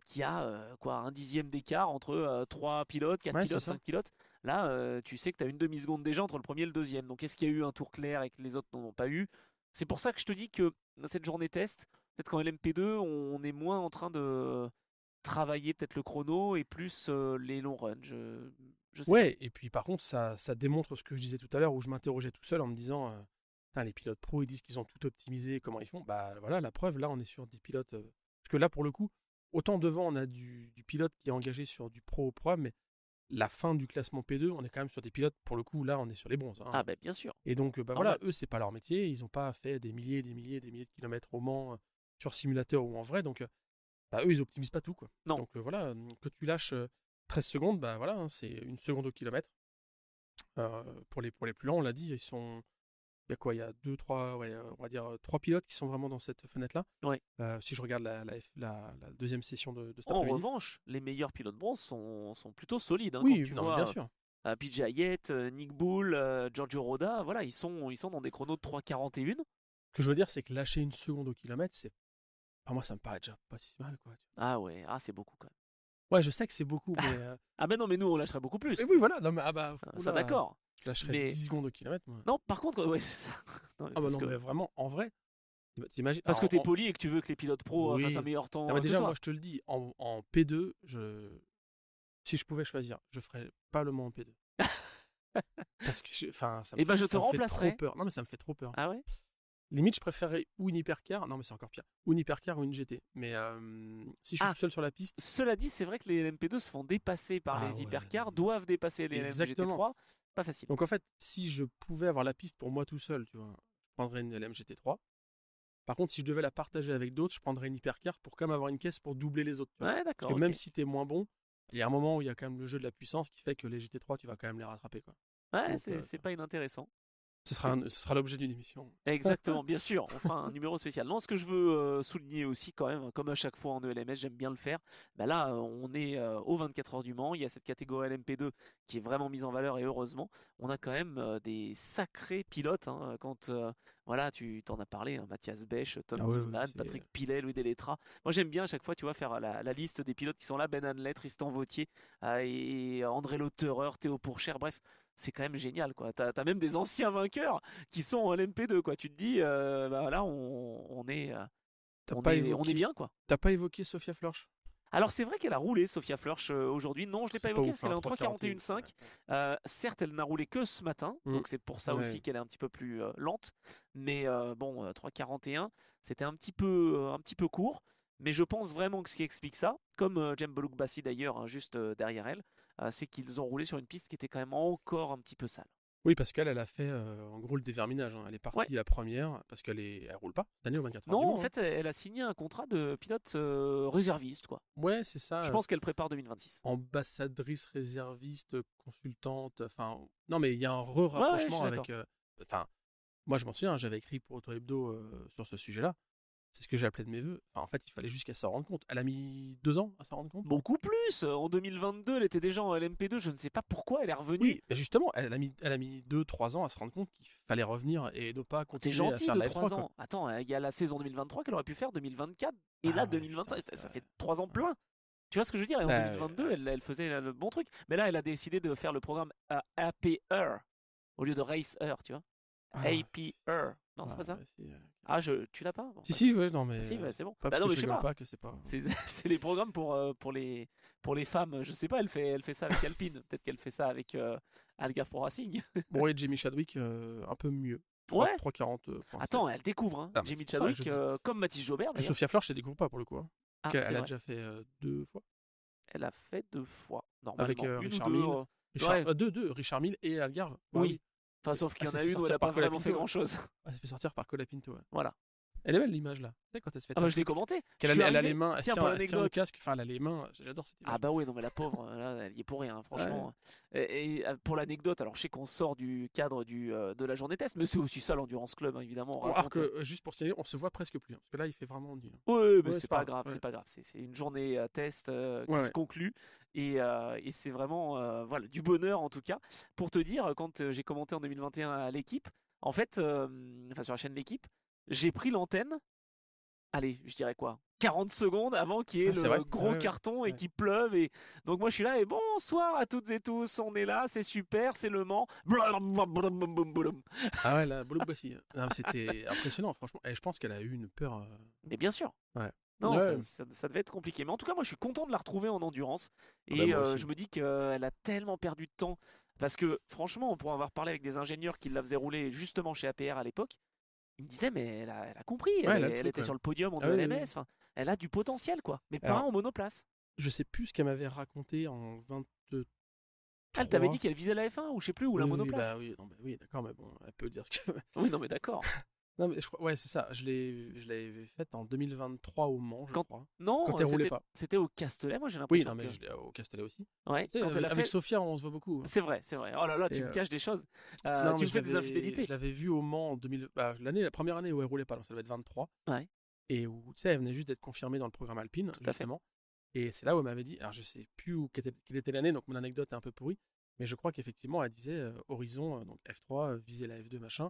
qui a un dixième d'écart entre 3 pilotes, 4 pilotes, 5 pilotes. Là, tu sais que tu as une demi-seconde déjà entre le premier et le deuxième. Donc est-ce qu'il y a eu un tour clair et que les autres n'en ont pas eu? C'est pour ça que je te dis que cette journée test, peut-être qu'en LMP2, on est moins en train de travailler peut-être le chrono et plus les longs runs. Je sais pas. Et puis par contre, ça démontre ce que je disais tout à l'heure, où je m'interrogeais tout seul en me disant les pilotes pro, ils disent qu'ils ont tout optimisé, comment ils font. Bah voilà, la preuve, là, on est sur des pilotes. Parce que là, pour le coup, autant devant, on a du pilote qui est engagé sur du pro au pro, mais la fin du classement P2, on est quand même sur des pilotes, pour le coup, là, on est sur les bronzes. Hein. Ah, bah bien sûr. Et donc, voilà, eux, c'est pas leur métier, ils n'ont pas fait des milliers de kilomètres au Mans sur simulateur ou en vrai, donc eux, ils optimisent pas tout, quoi. Non. Donc voilà, que tu lâches 13 secondes, bah voilà, hein, c'est 1 seconde au kilomètre. Pour les plus lents, on l'a dit, ils sont. Il y a quoi? Il y a 2, 3, on va dire 3 pilotes qui sont vraiment dans cette fenêtre-là. Ouais. Si je regarde la deuxième session de cet En après-midi. revanche, les meilleurs pilotes bronze sont plutôt solides. Hein, oui, quand tu vois, bien sûr. PJ Hayet, Nick Bull, Giorgio Roda, voilà, ils sont dans des chronos de 3,41. Ce que je veux dire, c'est que lâcher 1 seconde au kilomètre, moi, ça me paraît déjà pas si mal, quoi. Ah ouais, c'est beaucoup quand même. Ouais, je sais que c'est beaucoup, mais... ah ben non, mais nous, on lâcherait beaucoup plus. Mais oui, voilà. Non, mais, ça, d'accord. Je lâcherais 10 secondes au kilomètre, moi. Non, par contre, ouais, c'est ça. Non, mais vraiment, en vrai, t'imagines... Parce que t'es poli et que tu veux que les pilotes pro fassent un meilleur temps. Non, mais déjà, moi, je te le dis, en P2, si je pouvais choisir, je ferais pas le Mans en P2. Parce que, je te remplacerais. Trop peur. Non, mais ça me fait trop peur. Ah ouais? Limite, je préférerais ou une hypercar, non mais c'est encore pire, ou une hypercar ou une GT. Mais si je suis tout seul sur la piste... Cela dit, c'est vrai que les LMP2 se font dépasser par les hypercars, doivent dépasser les LMGT3. Pas facile. Donc en fait, si je pouvais avoir la piste pour moi tout seul, tu vois, je prendrais une LMGT3. Par contre, si je devais la partager avec d'autres, je prendrais une hypercar pour quand même avoir une caisse pour doubler les autres. Tu vois. Ouais, d'accord. Parce que même si t'es moins bon, il y a un moment où il y a quand même le jeu de la puissance qui fait que les GT3, tu vas quand même les rattraper, quoi. Ouais, donc, c'est pas inintéressant. Ce sera l'objet d'une émission. Exactement, bien sûr, on fera un numéro spécial. Non, ce que je veux souligner aussi quand même, comme à chaque fois en ELMS, j'aime bien le faire. Bah là, on est aux 24 heures du Mans, il y a cette catégorie LMP2 qui est vraiment mise en valeur et heureusement, on a quand même des sacrés pilotes. Hein, quand voilà, tu t'en as parlé, hein, Mathias Bech, Tom Tillman, Patrick Pilet, Louis Deletra. Moi j'aime bien à chaque fois, tu vois, faire la liste des pilotes qui sont là, Ben Hanley, Tristan Vautier et André Lauterer, Théo Pourchère, bref. C'est quand même génial, quoi. T'as même des anciens vainqueurs qui sont en LMP2, quoi. Tu te dis, là, on est bien, quoi. T'as pas évoqué Sophia Flörsch? Alors c'est vrai qu'elle a roulé, Sophia Flörsch, aujourd'hui. Non, je l'ai pas évoqué parce qu'elle est en 3,41,5. Certes, elle n'a roulé que ce matin, donc c'est pour ça aussi qu'elle est un petit peu plus lente. Mais 3,41, c'était un petit peu court. Mais je pense vraiment que ce qui explique ça, comme Jem Boluk-Bassi d'ailleurs, hein, juste derrière elle, c'est qu'ils ont roulé sur une piste qui était quand même encore un petit peu sale. Oui, parce qu'elle a fait en gros le déverminage. Hein. Elle est partie la première parce qu'elle roule pas cette année au 24 heures. Non, en fait, elle a signé un contrat de pilote réserviste, quoi. Ouais, c'est ça. Je pense qu'elle prépare 2026. Ambassadrice réserviste, consultante. Enfin, non, mais il y a un rapprochement avec. Moi, je m'en souviens, j'avais écrit pour Auto Hebdo sur ce sujet-là. c'est ce que j'ai appelé de mes voeux. Enfin, en fait, il fallait juste qu'elle s'en rende compte. Elle a mis 2 ans à s'en rendre compte. Beaucoup plus. En 2022, elle était déjà en LMP2. Je ne sais pas pourquoi elle est revenue. Oui, mais justement, elle a mis 2-3 ans à se rendre compte qu'il fallait revenir et ne pas T'es continuer à gentil faire de la F3. 3 ans. Attends, il y a la saison 2023 qu'elle aurait pu faire, 2024. Et là, Ah ouais, 2025, putain, ça fait 3 ans plein. Tu vois ce que je veux dire? Et en Bah, 2022, elle faisait le bon truc. Mais là, elle a décidé de faire le programme APR au lieu de Racer, tu vois. APR. Non, c'est pas ça? Ah, tu l'as pas? Bon, Si, ouais, non, mais. si, c'est bon. Pas Bah non, mais je sais rigole pas. que c'est pas. C'est les programmes pour les femmes. Je sais pas, elle fait ça avec Alpine. Peut-être qu'elle fait ça avec Algarve Pro Racing. Bon, et Jamie Chadwick, un peu mieux. Ouais. 3,40. Attends, elle découvre, hein. Jamie Chadwick, comme Mathis Jobert. D'ailleurs. Sophia Fleur, je ne découvre pas pour le coup. Hein. Ah, elle a déjà fait 2 fois. Elle a fait 2 fois. Normalement, avec Richard une ou Mille. deux. Richard Mille et Algarve. Oui. Enfin, sauf qu'il y en a une où elle n'a pas vraiment fait grand-chose. Elle s'est fait sortir par Colapinto. Ouais. Voilà. Elle est belle l'image là. Tu sais, quand elle se fait. Ah bah je l'ai commenté. Elle a les mains. Elle tient le casque. Enfin, elle a les mains. J'adore cette image. Ah bah oui, non mais la pauvre, là, elle y est pour rien, franchement. Ouais. Et pour l'anecdote, alors je sais qu'on sort du cadre de la journée test, mais c'est aussi ça l'Endurance Club, hein, évidemment. Alors que juste pour signaler, on se voit presque plus, hein, parce que là, il fait vraiment ennuyeux. Oui, mais c'est pas grave, c'est pas grave. C'est une journée test qui se conclut. Et c'est vraiment voilà, du bonheur en tout cas. Pour te dire, quand j'ai commenté en 2021 à l'équipe, en fait, enfin sur la chaîne L'équipe, j'ai pris l'antenne. Allez, je dirais quoi, 40 secondes avant qu'il y ait le gros carton et qu'il pleuve. Et donc moi je suis là et bonsoir à toutes et tous, on est là, c'est super, c'est Le Mans. Ah ouais, la Boloubassi. C'était impressionnant franchement. Et je pense qu'elle a eu une peur. Mais bien sûr. Ouais. Non, ça devait être compliqué. Mais en tout cas, moi je suis content de la retrouver en endurance. Et je me dis qu'elle a tellement perdu de temps. Parce que franchement, pour avoir parlé avec des ingénieurs qui la faisaient rouler justement chez APR à l'époque, il me disait mais elle a compris, elle était sur le podium en LMS, enfin, elle a du potentiel quoi, mais pas en monoplace. Je sais plus ce qu'elle m'avait raconté en 23. Elle t'avait dit qu'elle visait la F1 ou je sais plus, ou la monoplace. Oui, d'accord, mais bon, elle peut dire ce que. Oui, non mais d'accord. Non mais ouais, c'est ça, je l'avais faite en 2023 au Mans, je crois. Non, quand elle roulait pas. C'était au Castellet, moi j'ai l'impression. Oui, non mais au Castellet aussi. Ouais, avec Sophia, on se voit beaucoup. C'est vrai. Oh là là, tu me caches des choses. Non, tu me fais des infidélités. Je l'avais vue au Mans en la première année où elle roulait pas, donc ça devait être 23. Ouais. Et où tu sais, elle venait juste d'être confirmée dans le programme Alpine, justement. Et c'est là où elle m'avait dit, alors je sais plus quelle était l'année, donc mon anecdote est un peu pourrie, mais je crois qu'effectivement elle disait Horizon, donc F3, viser la F2 machin,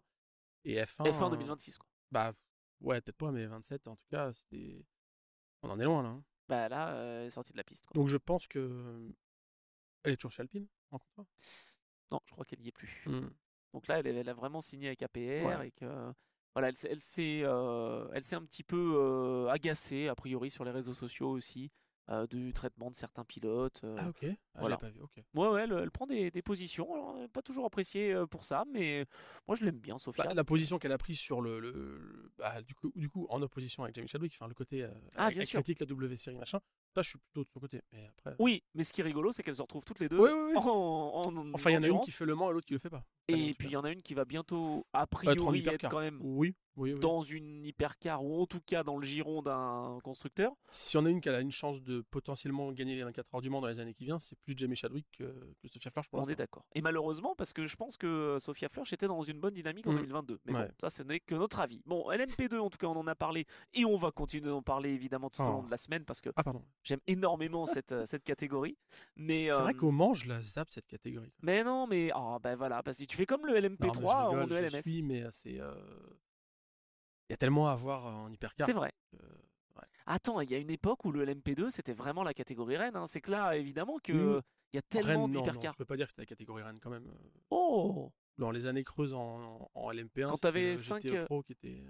et F1 2026 quoi. Bah ouais, peut-être pas, mais 27 en tout cas, on en est loin là. Hein. Bah là, elle est sortie de la piste quoi. Donc je pense que elle est toujours chez Alpine en contrat. Non, je crois qu'elle y est plus. Donc là, elle a vraiment signé avec APR et que voilà, elle s'est un petit peu agacée a priori sur les réseaux sociaux aussi. Du traitement de certains pilotes. Ah ok, voilà. j'avais pas vu, ok. Ouais, elle prend des positions, alors, pas toujours appréciée pour ça, mais moi je l'aime bien, Sophia. La position qu'elle a prise sur du coup, en opposition avec Jamie Chadwick, enfin le côté elle critique la W série machin, ça je suis plutôt de son côté. Mais après... Oui, mais ce qui est rigolo, c'est qu'elles se retrouvent toutes les deux enfin, il y en a une qui fait Le Mans et l'autre qui le fait pas. Et puis il y en a une qui va bientôt, a priori, être quand même dans une hypercar, ou en tout cas dans le giron d'un constructeur. Si on a une qui a une chance de potentiellement gagner les 24 heures du Mans dans les années qui viennent, c'est plus Jamie Chadwick que Sophia Flörsch. On est d'accord. Et malheureusement, parce que je pense que Sophia Flörsch était dans une bonne dynamique en 2022. Mais bon, ça ce n'est que notre avis. Bon, LMP2 en tout cas, on en a parlé, et on va continuer d'en parler évidemment tout au long de la semaine, parce que j'aime énormément cette catégorie. Mais c'est vrai qu'au Mans, je la zappe cette catégorie. Mais non, mais ben voilà, parce que tu fais comme le LMP3 en LMS. Je suis, mais c'est il y a tellement à voir en hypercar. C'est vrai. Attends, il y a une époque où le LMP2 c'était vraiment la catégorie reine. Hein. C'est que là, évidemment, qu'il y a tellement d'hypercars. Je peux pas dire que c'était la catégorie reine quand même. Oh. Dans les années creuses en LMP1, quand t'avais 5 Pro qui était.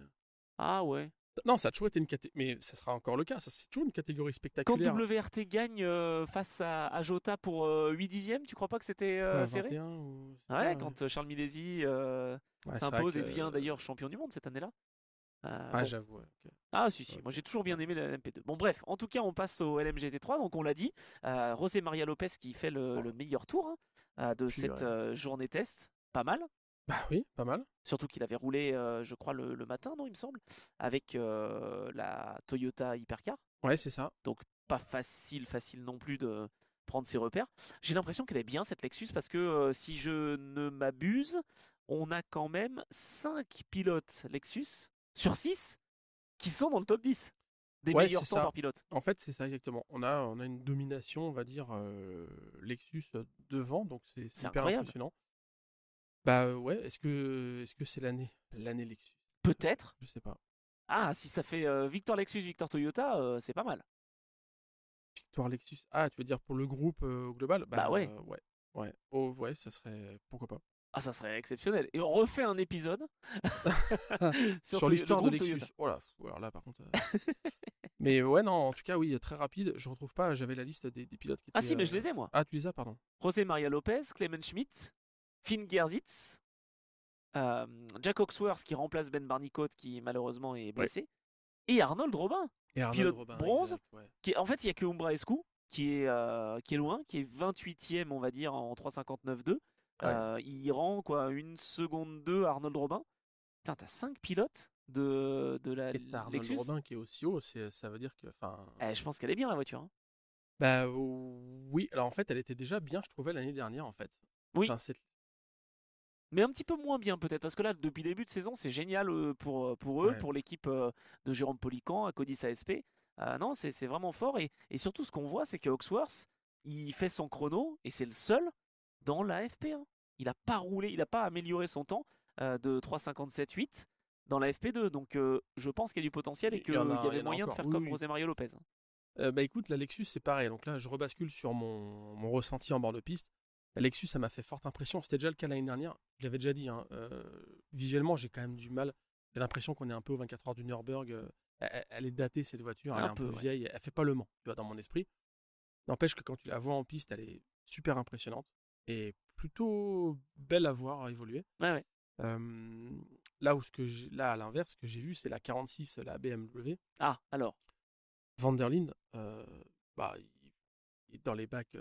Ah ouais. Non, ça a toujours été une catégorie, mais ça sera encore le cas. Ça, c'est toujours une catégorie spectaculaire. Quand WRT gagne face à Jota pour 8 dixièmes, tu crois pas que c'était serré? Ouais, quand Charles Milesi s'impose et devient d'ailleurs champion du monde cette année-là. J'avoue. Okay. Ah si, moi j'ai toujours bien aimé la LMP2. Bon bref, en tout cas on passe au LMGT3, donc on l'a dit, José Maria Lopez qui fait le meilleur tour de cette journée test, pas mal. Bah oui, pas mal. Surtout qu'il avait roulé, je crois, le matin, non, il me semble, avec la Toyota Hypercar. Ouais, c'est ça. Donc pas facile non plus de prendre ses repères. J'ai l'impression qu'elle est bien cette Lexus parce que si je ne m'abuse, on a quand même 5 pilotes Lexus sur 6 qui sont dans le top 10 des Ouais, meilleurs c'est temps ça. par pilote. En fait, c'est ça exactement. On a une domination, on va dire, Lexus devant, donc c'est C'est hyper incroyable. impressionnant. Bah ouais, est-ce que c'est l'année Lexus? Peut-être. Je sais pas. Ah, si ça fait Victor Lexus, Victor Toyota, c'est pas mal. Victoire Lexus. Ah, tu veux dire pour le groupe au global? Bah Bah ouais. ouais. Ouais. Oh ouais, ça serait pourquoi pas. Ah, ça serait exceptionnel. Et on refait un épisode Sur le l'histoire de groupe Lexus. Toyota. Oh là, alors là par contre. Mais ouais, non, en tout cas, oui, très rapide. Je retrouve pas, j'avais la liste des pilotes qui Ah étaient. si, mais je les ai moi. Ah, tu les as, pardon. José Maria Lopez, Clement Schmidt, Finn Gersitz, Jack Hawksworth qui remplace Ben Barnicot qui malheureusement est blessé, et Arnold Robin, Et Arnold pilote Robin, bronze. exact, ouais. En fait, il n'y a que Umbraescu qui est loin, qui est 28e, on va dire, en 359.2. Ouais. Il rend quoi, 1 seconde 2 Arnold Robin. Putain, t'as 5 pilotes de la Et t'as Arnold Lexus. Robin qui est aussi haut, ça veut dire que. Je pense qu'elle est bien la voiture. Hein. Bah oui, alors en fait, elle était déjà bien, je trouvais, l'année dernière, en fait. Oui. Enfin, Mais un petit peu moins bien peut-être, parce que là, depuis début de saison, c'est génial pour eux, Ouais. pour l'équipe de Jérôme Polican, Codis ASP. Non, c'est vraiment fort. Et surtout, ce qu'on voit, c'est que Hawksworth, il fait son chrono, et c'est le seul dans la FP1. Il n'a pas roulé, il n'a pas amélioré son temps de 3,57,8 dans la FP2. Donc je pense qu'il y a du potentiel et Il qu'il y y en a avait moyen de encore, faire oui, comme oui. José Mario Lopez. Bah écoute, la Lexus, c'est pareil. Donc là, je rebascule sur mon ressenti en bord de piste. La Lexus, ça m'a fait forte impression. C'était déjà le cas l'année dernière. Je l'avais déjà dit. Hein. Visuellement, j'ai quand même du mal. J'ai l'impression qu'on est un peu aux 24 heures du Nürburgring. Elle est datée, cette voiture. Elle est un peu ouais. vieille. Elle fait pas le Mans, tu vois, dans mon esprit. N'empêche que quand tu la vois en piste, elle est super impressionnante. Et plutôt belle à voir évoluer. Ouais. Là, à l'inverse, ce que j'ai vu, c'est la 46, la BMW. Ah, alors. Van der Linde, bah, il est dans les bacs,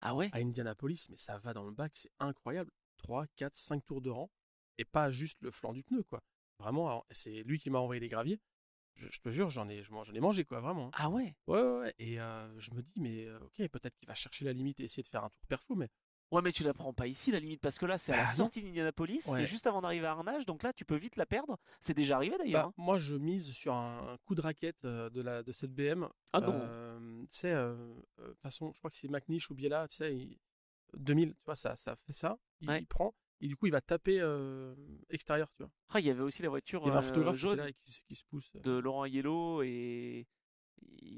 Ah ouais. à Indianapolis, mais ça va dans le bac, c'est incroyable. 3, 4, 5 tours de rang, et pas juste le flanc du pneu, quoi. Vraiment, alors, c'est lui qui m'a envoyé les graviers. Je te jure, j'en ai mangé, quoi, vraiment. Hein. Ah ouais. Ouais. Et je me dis, mais ok, peut-être qu'il va chercher la limite et essayer de faire un tour perfo, mais. Ouais, mais tu la prends pas ici, la limite, parce que là, c'est à la Bah non. sortie d'Indianapolis, Ouais. c'est juste avant d'arriver à Arnage, donc là, tu peux vite la perdre. C'est déjà arrivé d'ailleurs. Bah, Hein. moi, je mise sur un coup de raquette de cette BM. Ah non. Tu sais, de toute façon, je crois que c'est McNish ou Biella, tu sais, 2000, tu vois, ça fait ça. Ouais. Il prend, et du coup, il va taper extérieur, tu vois. Ah, il y avait aussi la voiture Il y avait un photographe jaune là, qui se pousse. de Laurent Yellow, et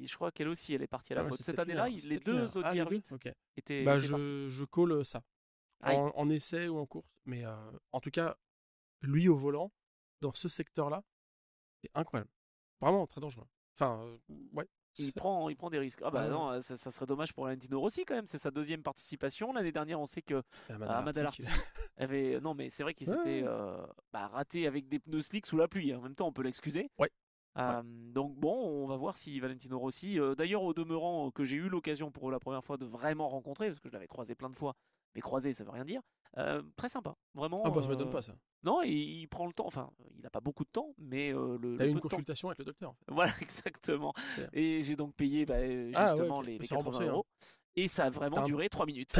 je crois qu'elle aussi, elle est partie à la Ouais, faute. c'est Cette peut-être lui, année-là, alors. les C'est peut-être lui, deux alors. Ah, Audi les deux R8 Ok. étaient Bah, partis. je colle ça. Aïe. En essai ou en course. Mais en tout cas, lui au volant, dans ce secteur-là, c'est incroyable. Vraiment très dangereux. Enfin, ouais. Il prend des risques. Ah bah Ah ouais. non, ça serait dommage pour Valentino Rossi quand même. C'est sa deuxième participation. L'année dernière, on sait que C'était Amada Larti avait. Non, mais c'est vrai qu'il Ouais. s'était raté avec des pneus slicks sous la pluie. En même temps, on peut l'excuser. Ouais. Donc bon, on va voir si Valentino Rossi. D'ailleurs, au demeurant, que j'ai eu l'occasion pour la première fois de vraiment rencontrer, parce que je l'avais croisé plein de fois, mais croisé, ça veut rien dire. Très sympa, vraiment. Ah bah ça m'étonne pas ça. Non, il prend le temps. Enfin, il n'a pas beaucoup de temps, mais le T'as eu peu une de temps. consultation avec le docteur en fait. Voilà, exactement. C'est-. Et j'ai donc payé justement les C'est 80 remboursé, hein. euros. Et ça a vraiment duré 3 minutes.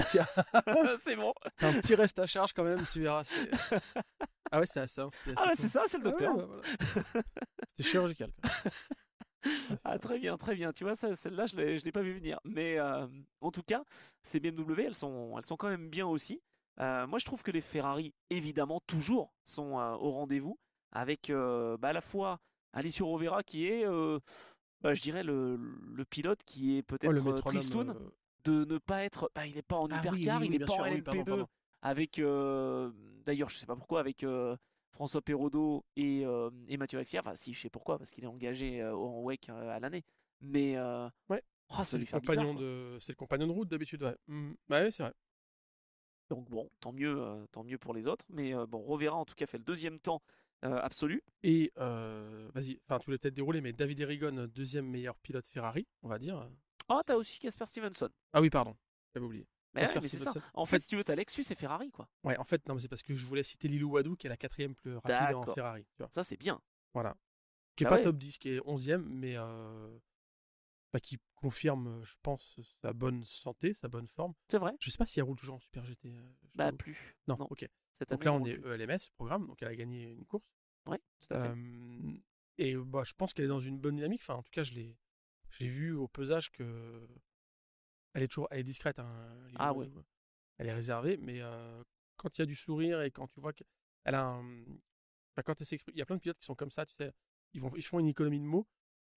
C'est bon. T'as un petit reste à charge quand même, tu verras. Ah ouais, c'est ça. Ah ouais, c'est ça, c'est le docteur. Ouais, voilà. C'était chirurgical. Quoi. Ah très bien, très bien. Tu vois, celle-là, je l'ai pas vu venir. Mais en tout cas, ces BMW, elles sont quand même bien aussi. Moi, je trouve que les Ferrari, évidemment, toujours sont au rendez-vous. Avec à la fois Alessio Rovera qui est, je dirais, le pilote qui est peut-être tristoun de ne pas être. Il n'est pas en hypercar, il n'est pas en LMP2. Pardon. Avec, d'ailleurs, je sais pas pourquoi, avec François Perraudot et Mathieu Vaxière. Enfin, si, je sais pourquoi, parce qu'il est engagé en WEC à l'année. Mais ouais. Ça lui fait bizarre. C'est le compagnon de route d'habitude, ouais. Bah oui, c'est vrai. Donc bon, tant mieux pour les autres. Mais bon, Rovera en tout cas fait le deuxième temps absolu. Et vas-y, enfin tu voulais peut-être dérouler, mais David Erigon, deuxième meilleur pilote Ferrari, on va dire. Ah, t'as aussi Casper Stevenson. Ah oui, pardon, j'avais oublié. Mais c'est ça. En fait, si tu veux, t'as Lexus et Ferrari, quoi. Ouais, en fait, non, mais c'est parce que je voulais citer Lilou Wadou, qui est la 4ème plus rapide en Ferrari. Tu vois. Ça, c'est bien. Voilà. Qui n'est pas top 10, qui est 11ème, mais qui confirme, je pense, sa bonne santé, sa bonne forme. C'est vrai. Je sais pas si elle roule toujours en Super GT. Plus. Non, ok. Cette donc là, on est ELMS, programme, donc elle a gagné une course. Ouais, tout à fait. Et bah, je pense qu'elle est dans une bonne dynamique. Enfin, en tout cas, j'ai vu au pesage que elle est discrète, hein, Lily Ah ouais. Monroe. Elle est réservée, mais quand il y a du sourire et quand tu vois qu'elle a un, enfin, quand elle s'exprime, il y a plein de pilotes qui sont comme ça, tu sais, ils font une économie de mots,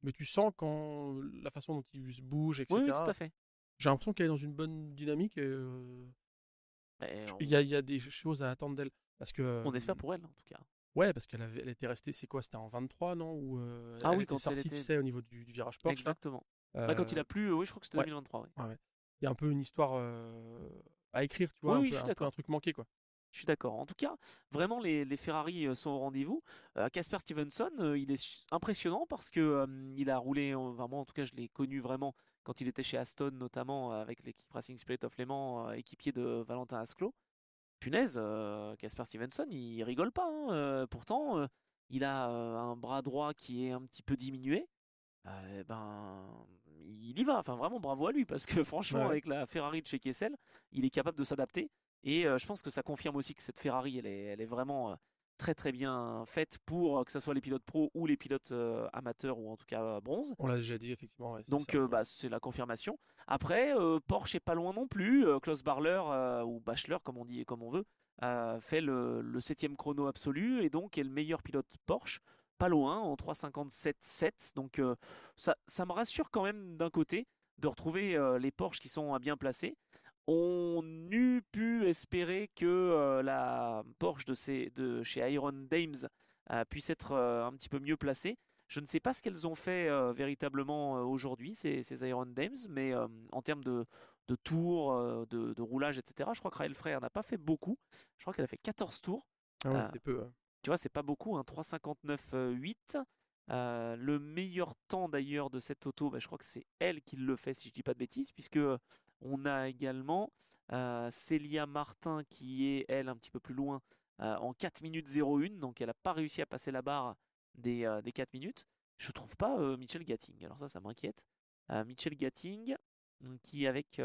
mais tu sens quand la façon dont ils se bougent, Oui, oui, tout à etc. fait. J'ai l'impression qu'elle est dans une bonne dynamique. Et, Ben, il y a des choses à attendre d'elle. Parce que, on espère pour elle en tout cas. ouais, parce elle était restée, c'est quoi, c'était en 23, non? Ou Ah elle oui, était quand elle sortie, tu était sais, au niveau du virage Porsche, là. exactement. Bah, quand il Euh, a plu, oui, je crois que c'était ouais, 2023. Oui. ouais, ouais. Il y a un peu une histoire à écrire, tu vois, Oui, oui, je suis un peu un d'accord. truc manqué, quoi. Je suis d'accord. En tout cas, vraiment, les Ferrari sont au rendez-vous. Casper Stevenson, il est impressionnant parce que il a roulé, vraiment, en tout cas, je l'ai connu vraiment quand il était chez Aston, notamment avec l'équipe Racing Spirit of Le Mans, équipier de Valentin Asclot. Punaise, Casper Stevenson, il rigole pas, hein. Pourtant, il a un bras droit qui est un petit peu diminué. Ben, il y va. Enfin, vraiment, bravo à lui parce que franchement, Ouais. avec la Ferrari de chez Kessel, il est capable de s'adapter. Et je pense que ça confirme aussi que cette Ferrari, elle est vraiment très très bien faite pour que ce soit les pilotes pro ou les pilotes amateurs ou en tout cas bronze. On l'a déjà dit, effectivement, ouais, c'est Donc ça. Ouais. bah, c'est la confirmation. Après, Porsche est pas loin non plus. Klaus Barler ou Bachler, comme on dit et comme on veut, fait le 7e chrono absolu et donc est le meilleur pilote Porsche. Pas loin, en 3,57,7. Donc ça me rassure quand même d'un côté de retrouver les Porsche qui sont bien placés. On eût pu espérer que la Porsche de chez Iron Dames puisse être un petit peu mieux placée. Je ne sais pas ce qu'elles ont fait véritablement aujourd'hui, ces Iron Dames, mais en termes de tours, de roulage, etc., je crois que Raël Frey n'a pas fait beaucoup. Je crois qu'elle a fait 14 tours. Ah ouais, Euh, c'est peu. Tu vois, c'est pas beaucoup, hein, 3,59,8. Le meilleur temps d'ailleurs de cette auto, bah, je crois que c'est elle qui le fait, si je dis pas de bêtises, puisque on a également Célia Martin qui est, elle, un petit peu plus loin, en 4 minutes 01, donc elle n'a pas réussi à passer la barre des 4 minutes. Je trouve pas Mitchell Gatting, alors ça m'inquiète. Mitchell Gatting, qui avec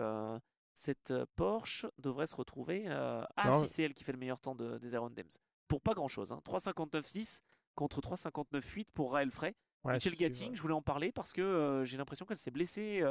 cette Porsche devrait se retrouver. Ah si, Non, c'est elle qui fait le meilleur temps des Iron Dames pour pas grand chose, hein. 3,59,6 contre 3,59,8 pour Raël Frey. ouais, Mitchell Gatting, je voulais en parler parce que j'ai l'impression qu'elle s'est blessée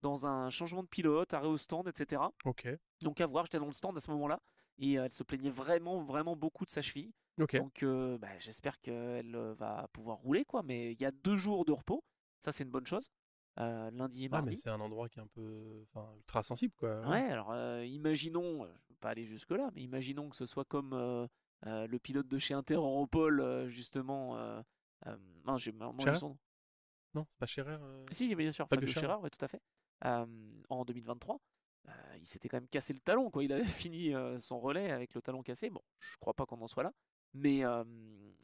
dans un changement de pilote, arrêt au stand, etc. ok. Donc à voir, j'étais dans le stand à ce moment-là et elle se plaignait vraiment, vraiment beaucoup de sa cheville. Ok. Donc bah, j'espère qu'elle va pouvoir rouler, quoi. Mais il y a 2 jours de repos, ça c'est une bonne chose. Lundi et Ah, mais mardi. c'est un endroit qui est un peu, enfin, ultra sensible, quoi. Ouais. Ouais, alors imaginons, je ne veux pas aller jusque-là, mais imaginons que ce soit comme le pilote de chez Interopol, justement. Mince, j'ai mangé Scherer? son nom. Non, c'est pas Scherer. Si, bien sûr, Fabio Fabio Scherer. Scherer, ouais, tout à fait. Euh, En 2023, il s'était quand même cassé le talon, quoi. Il avait fini son relais avec le talon cassé. Bon, je crois pas qu'on en soit là, mais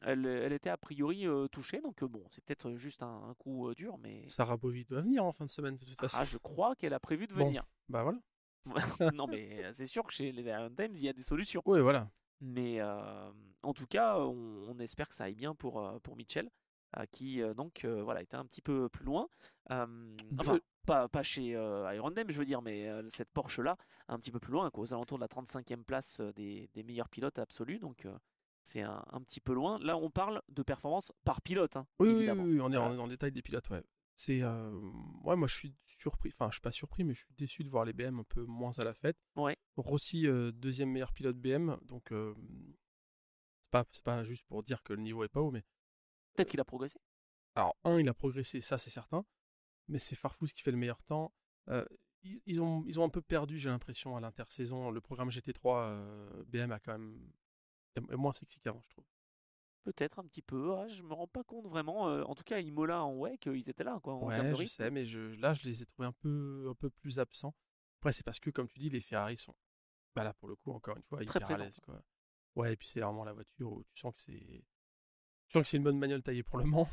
elle était a priori touchée, donc bon, c'est peut-être juste un coup dur, mais Sarah Bovi doit venir en fin de semaine, de toute façon. ah, je crois qu'elle a prévu de Bon, venir. bah voilà. Non, mais c'est sûr que chez les Iron Times, il y a des solutions. Oui, voilà. Mais en tout cas, on espère que ça aille bien pour Mitchell, qui donc voilà, était un petit peu plus loin. Enfin, Euh, pas chez Iron Dame, je veux dire, mais cette Porsche-là, un petit peu plus loin, quoi, aux alentours de la 35e place des meilleurs pilotes absolus. Donc c'est un petit peu loin. Là, on parle de performance par pilote, hein, oui, oui, évidemment. oui, oui, on est dans le détail des pilotes, ouais. C'est, ouais, moi je suis surpris, enfin je suis pas surpris, mais je suis déçu de voir les BM un peu moins à la fête. Ouais, Rossi, deuxième meilleur pilote BM, donc c'est pas juste pour dire que le niveau est pas haut, mais peut-être qu'il a progressé. alors il a progressé, ça c'est certain, mais c'est Farfous qui fait le meilleur temps. Euh, ils ont un peu perdu, j'ai l'impression, à l'intersaison. Le programme GT3 BM a quand même est moins sexy qu'avant, je trouve. Peut-être un petit peu. Ouais, je me rends pas compte vraiment. En tout cas, Imola en WEC, ils étaient là, quoi, en termes de Ouais, je rythme. sais, mais là, je les ai trouvés un peu plus absents. Après, c'est parce que, comme tu dis, les Ferrari sont, bah là, pour le coup, encore une fois, Très hyper à présente. l'aise, quoi. Ouais, et puis c'est vraiment la voiture où tu sens que c'est une bonne bagnole taillée pour le Mans.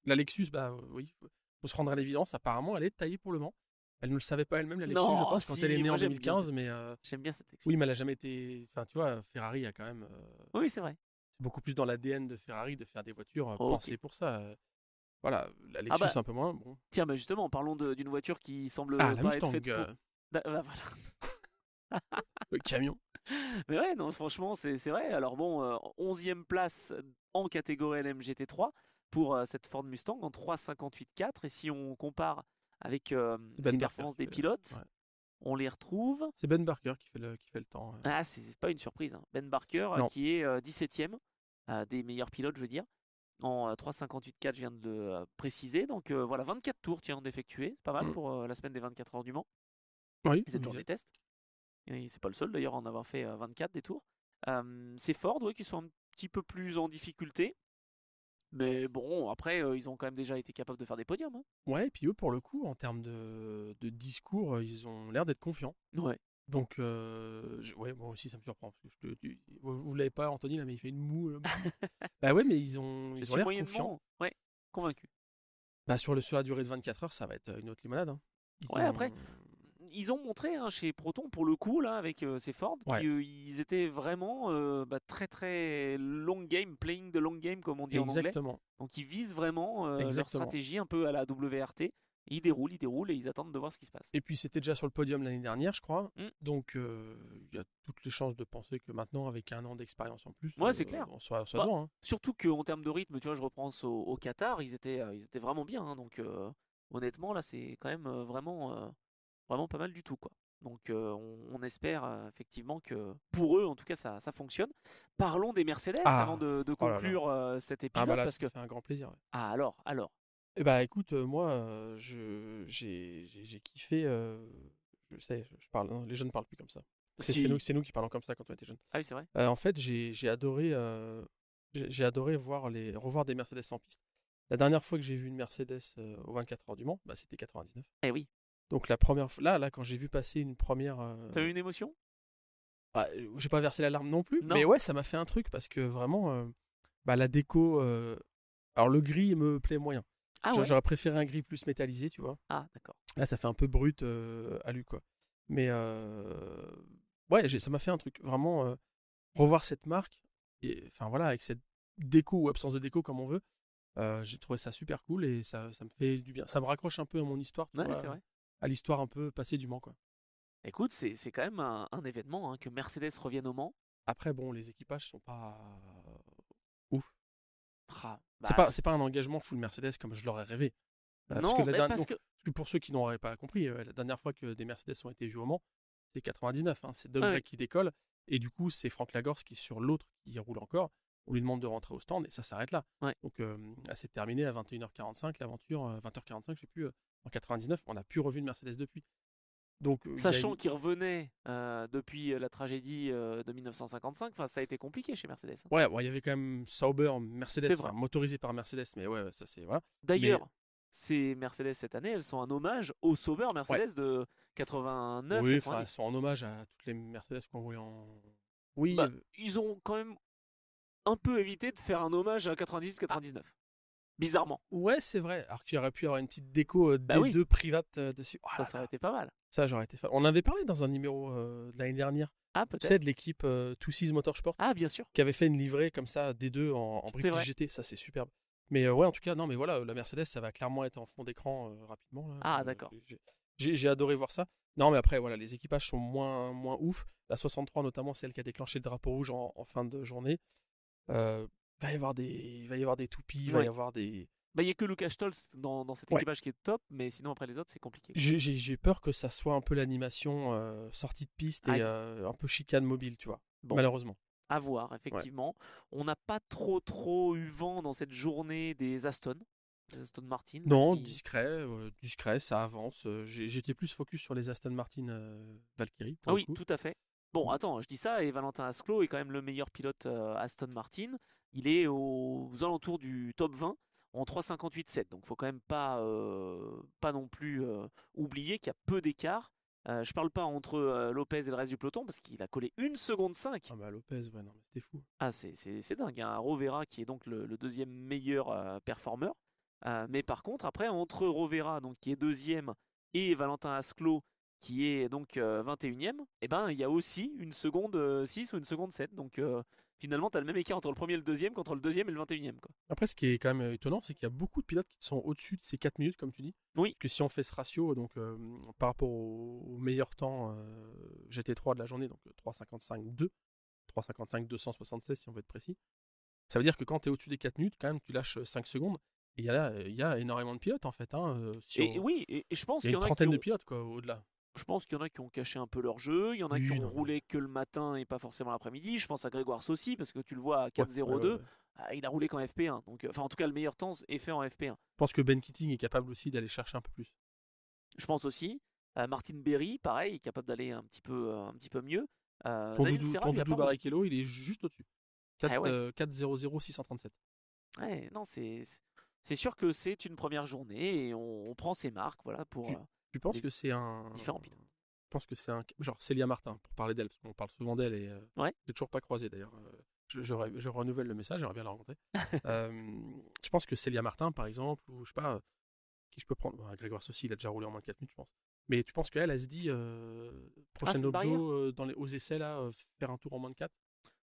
La Lexus, bah oui, faut se rendre à l'évidence, apparemment, elle est taillée pour le Mans. Elle ne le savait pas elle-même, la Lexus, je Non, pense, quand elle est si, née moi en 2015, mais j'aime bien cette oui, excuse. mais elle a jamais été. Enfin, tu vois, Ferrari a quand même. Oui, c'est vrai. C'est beaucoup plus dans l'ADN de Ferrari de faire des voitures Ok. pensées pour ça. Voilà, la Ah Lexus bah, un peu moins. Bon. tiens, bah justement, parlons d'une voiture qui Ah, semble la pas être Mustang, faite pour. Bah, voilà. le camion. Mais ouais, non, franchement, c'est vrai. Alors bon, 11e place en catégorie LMGT3. pour cette Ford Mustang en 3,58,4. Et si on compare avec Ben les Barker performances qui des fait pilotes, ouais. on les retrouve. C'est Ben Barker qui fait le temps. Ah, c'est pas une surprise, hein. Ben Barker Non. qui est 17e des meilleurs pilotes, je veux dire. En 3,58,4, je viens de le préciser. Donc voilà, 24 tours d'effectuer. C'est pas mal pour la semaine des 24 heures du Mans. Oui, Et cette journée test. Et c'est pas le seul d'ailleurs à en avoir fait 24 des tours. C'est Ford qui sont un petit peu plus en difficulté. Mais bon, après, ils ont quand même déjà été capables de faire des podiums. Hein. Ouais, et puis eux, pour le coup, en termes de discours, ils ont l'air d'être confiants. Ouais. Donc, ouais, moi aussi, ça me surprend. Parce que vous l'avez pas, Anthony, là, mais il fait une moue. Bah ouais, mais ils ont l'air confiants. Ouais, convaincu. Bah, sur la durée de 24 heures, ça va être une autre limonade. Hein. Ouais, après, ils ont montré chez Proton, pour le coup, là, avec ces Ford, qu'ils étaient vraiment très très long game, playing the long game, comme on dit en anglais. Donc ils visent vraiment leur stratégie un peu à la WRT. Et ils déroulent et ils attendent de voir ce qui se passe. Et puis c'était déjà sur le podium l'année dernière, je crois. Donc il y a toutes les chances de penser que maintenant, avec un an d'expérience en plus, c'est clair. on soit devant. Hein. Surtout qu'en termes de rythme, tu vois, je repense au Qatar, ils étaient vraiment bien. Hein, donc honnêtement, là, c'est quand même vraiment pas mal du tout, quoi. Donc on espère effectivement que pour eux, en tout cas, ça fonctionne. Parlons des Mercedes avant de conclure cet épisode. Bah là, parce que ça fait un grand plaisir. Ouais. Ah alors. Eh bah écoute, moi, j'ai kiffé. Je sais, je parle. Non, les jeunes ne parlent plus comme ça. C'est nous qui parlons comme ça quand on était jeunes. Ah oui, c'est vrai. En fait, j'ai adoré revoir des Mercedes en piste. La dernière fois que j'ai vu une Mercedes aux 24 heures du Mans, bah, c'était 99. Eh oui. Donc la première fois, là, quand j'ai vu passer une première. T'as eu une émotion? Bah, j'ai pas versé la larme non plus, non. Mais ouais, ça m'a fait un truc parce que vraiment, la déco. Alors le gris me plaît moyen. Ah ouais. J'aurais préféré un gris plus métallisé, tu vois. Ah d'accord. Là, ça fait un peu brut alu, quoi. Mais ouais, ça m'a fait un truc. Vraiment, revoir cette marque, et enfin voilà, avec cette déco ou absence de déco, comme on veut, j'ai trouvé ça super cool et ça me fait du bien. Ça me raccroche un peu à mon histoire, tu vois, c'est vrai. à l'histoire un peu passée du Mans, quoi. Écoute, c'est quand même un événement que Mercedes revienne au Mans. Après, bon, les équipages sont pas ouf. Bah, c'est pas un engagement full Mercedes comme je l'aurais rêvé. Non, parce que pour ceux qui n'auraient pas compris, la dernière fois que des Mercedes ont été vus au Mans, c'est 99. Hein, c'est Doug qui décolle. Et du coup, c'est Franck Lagorce qui est sur l'autre qui roule encore. On lui demande de rentrer au stand et ça s'arrête là. Ouais. Donc, c'est terminé à 21h45, l'aventure, 20h45, je sais plus, en 99. On n'a plus revu de Mercedes depuis. Donc, sachant qu'il revenait depuis la tragédie de 1955, ça a été compliqué chez Mercedes. Hein. Ouais, il y avait quand même Sauber, Mercedes, motorisé par Mercedes, mais ouais, ça c'est voilà. D'ailleurs, ces Mercedes cette année, elles sont un hommage au Sauber Mercedes de 89. Oui, elles sont en hommage à toutes les Mercedes qu'on voulait en. Oui. Ils ont quand même un peu évité de faire un hommage à 98-99. Bizarrement. Ouais, c'est vrai. Alors qu'il y aurait pu y avoir une petite déco D2 private dessus. Ça aurait été pas mal. Ça, j'aurais été fan. On avait parlé dans un numéro de l'année dernière. Ah, peut-être. C'est de l'équipe Two Seas Motorsport. Ah, bien sûr. Qui avait fait une livrée comme ça, D2 en briques GT. Ça, c'est superbe. Mais ouais, en tout cas, non, mais voilà, la Mercedes, ça va clairement être en fond d'écran rapidement. Là. Ah, d'accord. J'ai adoré voir ça. Non, mais après, voilà, les équipages sont moins ouf. La 63, notamment, c'est elle qui a déclenché le drapeau rouge en fin de journée. Il va y avoir des toupies, il va y avoir des. Il n'y a que Lucas Stolz dans cet équipage qui est top, mais sinon après les autres c'est compliqué. J'ai peur que ça soit un peu l'animation sortie de piste et un peu chicane mobile, tu vois, malheureusement. À voir, effectivement. On n'a pas trop eu vent dans cette journée des Aston Martin. Non, discret, ça avance. J'étais plus focus sur les Aston Martin Valkyrie. Ah oui, tout à fait. Bon, attends, je dis ça, et Valentin Asclo est quand même le meilleur pilote Aston Martin. Il est aux alentours du top 20 en 3,58,7. Donc, faut quand même pas non plus oublier qu'il y a peu d'écart. Je parle pas entre Lopez et le reste du peloton parce qu'il a collé 1 seconde 5. Ah bah Lopez, ouais, non, mais c'était fou. Ah, c'est dingue. Hein. Rovera qui est donc le deuxième meilleur performeur. Mais par contre, après, entre Rovera, donc, qui est deuxième, et Valentin Asclo, qui est donc 21e, il y a aussi une seconde 6 ou une seconde 7. Donc finalement, tu as le même écart entre le premier et le deuxième qu'entre le deuxième et le 21e. Quoi. Après, ce qui est quand même étonnant, c'est qu'il y a beaucoup de pilotes qui sont au-dessus de ces 4 minutes, comme tu dis. Oui. Parce que si on fait ce ratio, donc par rapport au meilleur temps GT3 de la journée, donc 3,55,2, 3,55,276 si on veut être précis, ça veut dire que quand tu es au-dessus des 4 minutes, quand même, tu lâches 5 secondes. Et il y a énormément de pilotes en fait. Et oui, et je pense il y a qu'il y une en a qui trentaine de ont, pilotes quoi, au-delà. je pense qu'il y en a qui ont caché un peu leur jeu, il y en a qui Oui, ont non, mais... roulé que le matin et pas forcément l'après-midi. Je pense à Grégoire Saucy parce que tu le vois à Ouais, ouais, ouais, 4,02, ouais. il a roulé qu'en FP1. Donc, enfin, en tout cas, le meilleur temps est fait en FP1. Je pense que Ben Keating est capable aussi d'aller chercher un peu plus. Je pense aussi. Martin Berry, pareil, est capable d'aller un petit peu mieux. Daniel Serra, Ton il a doudou pas roulé. Barrichello, il est juste au-dessus. Ah ouais. 400 637. Ouais, non, c'est sûr que c'est une première journée et on prend ses marques, voilà, pour Tu penses les que c'est un... différents pilotes. Je pense que c'est un... Genre Célia Martin, pour parler d'elle, parce qu'on parle souvent d'elle et Ouais. j'ai toujours pas croisé d'ailleurs. Je renouvelle le message, j'aimerais bien la rencontrer. Je pense que Célia Martin, par exemple, ou je sais pas, qui je peux prendre. Bon, Grégoire Saucy, il a déjà roulé en moins de 4 minutes, je pense. Mais tu penses qu'elle, elle se dit, Ah, prochaine c'est une barrière? objo aux essais, là, faire un tour en moins de 4?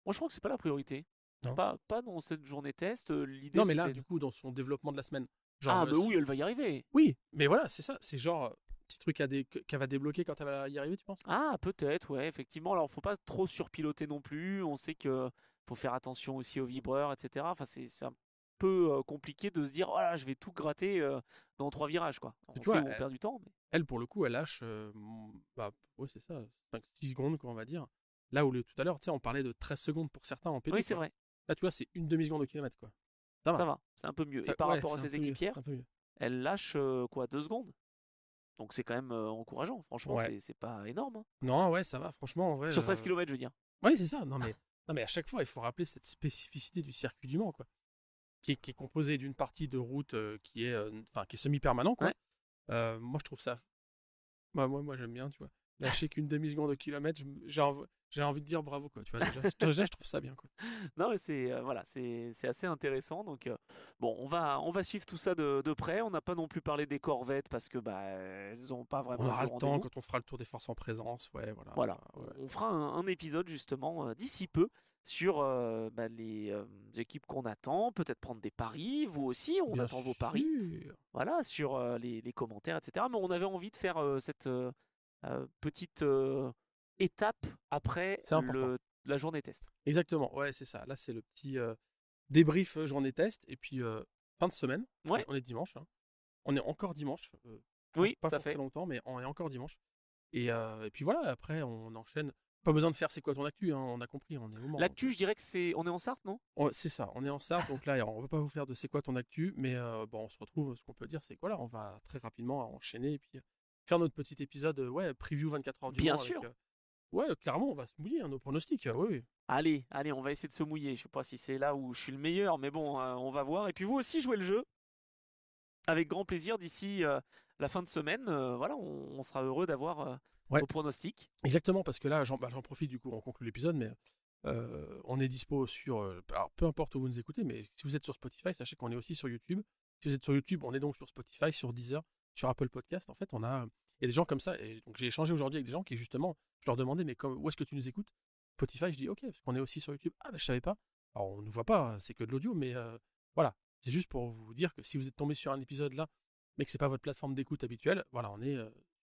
Moi, je crois que c'est pas la priorité. Non. Pas dans cette journée test. L'idée, Non, mais là, c'était. du coup, dans son développement de la semaine. Genre, Ah, bah oui, elle va y arriver. oui, mais voilà, c'est ça. C'est genre, petit truc qu'elle va débloquer quand elle va y arriver, tu penses? Ah, peut-être, ouais, effectivement. Alors, faut pas trop surpiloter non plus. On sait que faut faire attention aussi aux vibreurs, etc. Enfin, c'est un peu compliqué de se dire, voilà, je vais tout gratter dans 3 virages, quoi. Tu On sait vois, où on perd du temps, mais. elle, pour le coup, elle lâche, bah, ouais, c'est ça, 5-6 secondes, quoi, on va dire. Là où tout à l'heure, tu sais, on parlait de 13 secondes pour certains en P2, Oui, c'est quoi. vrai. Là, tu vois, c'est une demi-seconde au kilomètre, quoi. Ça Ça va. va, c'est un peu mieux. Et Ça, par ouais, rapport à c'est un ses peu mieux. équipières, C'est un peu mieux. elle lâche quoi, 2 secondes. Donc c'est quand même encourageant. Franchement, Ouais. c'est pas énorme, hein. Non, ouais, ça va, franchement, en vrai. Sur 13 km, je veux dire. Ouais, c'est ça. Non, mais à chaque fois, il faut rappeler cette spécificité du circuit du Mans, quoi. Qui est composé d'une partie de route qui est semi-permanent, quoi. Ouais. Moi, je trouve ça. Bah, moi, j'aime bien, tu vois. Lâcher qu'une demi-seconde au kilomètre, j'ai envie de dire bravo, quoi. Tu vois, déjà, je trouve ça bien, quoi. Non, mais voilà, c'est assez intéressant. Donc bon, on va suivre tout ça de près. On n'a pas non plus parlé des corvettes parce que bah elles n'ont pas On vraiment aura été le au temps rendez-vous. quand on fera le tour des forces en présence, ouais, voilà. Voilà, Ouais. on fera un épisode justement d'ici peu sur les équipes qu'on attend, peut-être prendre des paris, vous aussi, on Bien attend vos paris, sûr. voilà, sur les commentaires, etc. Mais on avait envie de faire cette petite étape après C'est important. la journée test. Exactement, ouais, c'est ça. Là, c'est le petit débrief journée test. Et puis, fin de semaine, Ouais, on est dimanche, hein. On est encore dimanche. oui, Pas tout à pour très fait. longtemps, mais on est encore dimanche. Et puis voilà, après, on enchaîne. Pas besoin de faire c'est quoi ton actu, hein, on a compris, on est au Mans. L'actu, je dirais que on est en Sarthe, non? C'est ça, on est en Sarthe, donc là, on va pas vous faire de c'est quoi ton actu, mais bon, on se retrouve, ce qu'on peut dire, c'est que voilà, on va très rapidement enchaîner et puis faire notre petit épisode, ouais, preview 24 heures du Bien Mans. sûr. Ouais, clairement, on va se mouiller, hein, nos pronostics, oui, oui. Allez, on va essayer de se mouiller. Je sais pas si c'est là où je suis le meilleur, mais bon, on va voir. Et puis vous aussi, jouez le jeu avec grand plaisir d'ici la fin de semaine. Voilà, on sera heureux d'avoir Ouais. vos pronostics. Exactement, parce que là, j'en profite du coup, on conclut l'épisode, mais on est dispo sur. Alors, peu importe où vous nous écoutez, mais si vous êtes sur Spotify, sachez qu'on est aussi sur YouTube. Si vous êtes sur YouTube, on est donc sur Spotify, sur Deezer, sur Apple Podcast. En fait, il y a des gens comme ça. Et donc, j'ai échangé aujourd'hui avec des gens qui, justement, je leur demandais, mais où est-ce que tu nous écoutes? Spotify, je dis, ok, parce qu'on est aussi sur YouTube. Ah, ben, je savais pas. Alors, on ne voit pas, c'est que de l'audio, mais voilà. C'est juste pour vous dire que si vous êtes tombé sur un épisode là, mais que c'est pas votre plateforme d'écoute habituelle, voilà, on est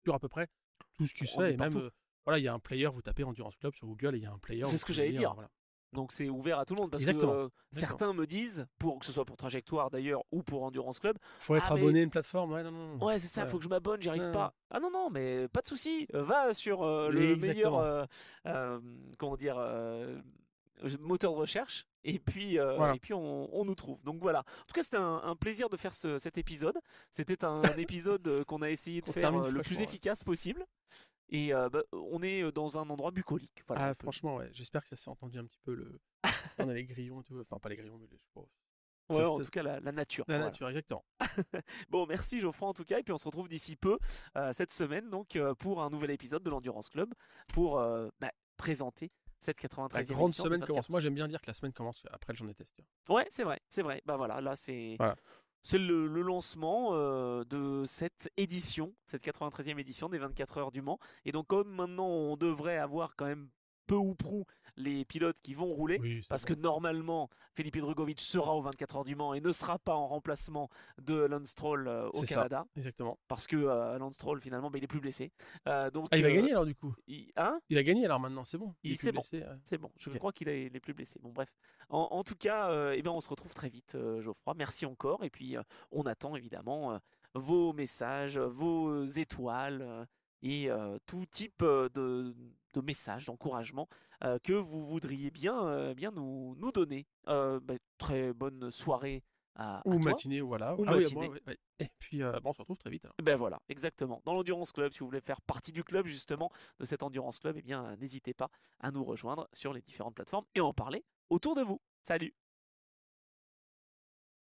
sur à peu près tout ce qui se On fait. est Et partout. même, voilà, il y a un player, vous tapez Endurance Club sur Google et il y a un player. C'est vous ce que pouvez j'allais lire, dire. voilà. Donc c'est ouvert à tout le monde parce Exactement. que certains me disent, que ce soit pour Trajectoire d'ailleurs ou pour Endurance Club, Faut être mais abonné à une plateforme, ouais, non, non. ouais, c'est ça, Ouais. faut que je m'abonne, j'y arrive Non, pas. Ah non, non, mais pas de souci. Va sur le Exactement. meilleur comment dire, moteur de recherche et puis, Voilà. on nous trouve. Donc voilà. En tout cas, c'était un plaisir de faire cet épisode. C'était un épisode qu'on a essé de On faire termine le plus fraîchement, ouais. efficace possible. Et on est dans un endroit bucolique. Voilà, Ah, franchement, ouais. J'espère que ça s'est entendu un petit peu. On a les grillons et tout. Enfin, pas les grillons, mais je sais pas. ouais, en tout cas, la nature. La Voilà. nature, exactement. Bon, merci Geoffroy en tout cas, et puis on se retrouve d'ici peu cette semaine donc pour un nouvel épisode de l'Endurance Club pour présenter cette 93e La grande édition de semaine 24. commence. Moi, j'aime bien dire que la semaine commence après le journée test. Ouais, c'est vrai, c'est vrai. Bah voilà, là c'est Voilà. c'est le lancement de cette édition, cette 93e édition des 24 heures du Mans. Et donc comme maintenant on devrait avoir quand même peu ou prou les pilotes qui vont rouler, Oui, c'est parce bon. que normalement, Felipe Drugovich sera au 24 heures du Mans et ne sera pas en remplacement de Lance Stroll au C'est ça, Canada, exactement. parce que Lance Stroll, finalement, il est plus blessé. Donc, Ah, il va gagner alors du coup. hein, Il a gagné alors maintenant, c'est bon. Il est plus c'est bon. blessé. C'est bon, je Ok. crois qu'il est les plus blessés. Bon, bref. En tout cas, eh ben, on se retrouve très vite, Geoffroy. Merci encore. Et puis, on attend évidemment vos messages, vos étoiles et tout type de messages, d'encouragement que vous voudriez bien nous donner. Très bonne soirée à Ou toi, matinée, voilà. ou Ah oui, à moi, matinée. ouais, ouais. Et puis, bon, on se retrouve très vite alors. Ben voilà, exactement. Dans l'Endurance Club, si vous voulez faire partie du club justement de cet Endurance Club, eh bien n'hésitez pas à nous rejoindre sur les différentes plateformes et en parler autour de vous. Salut!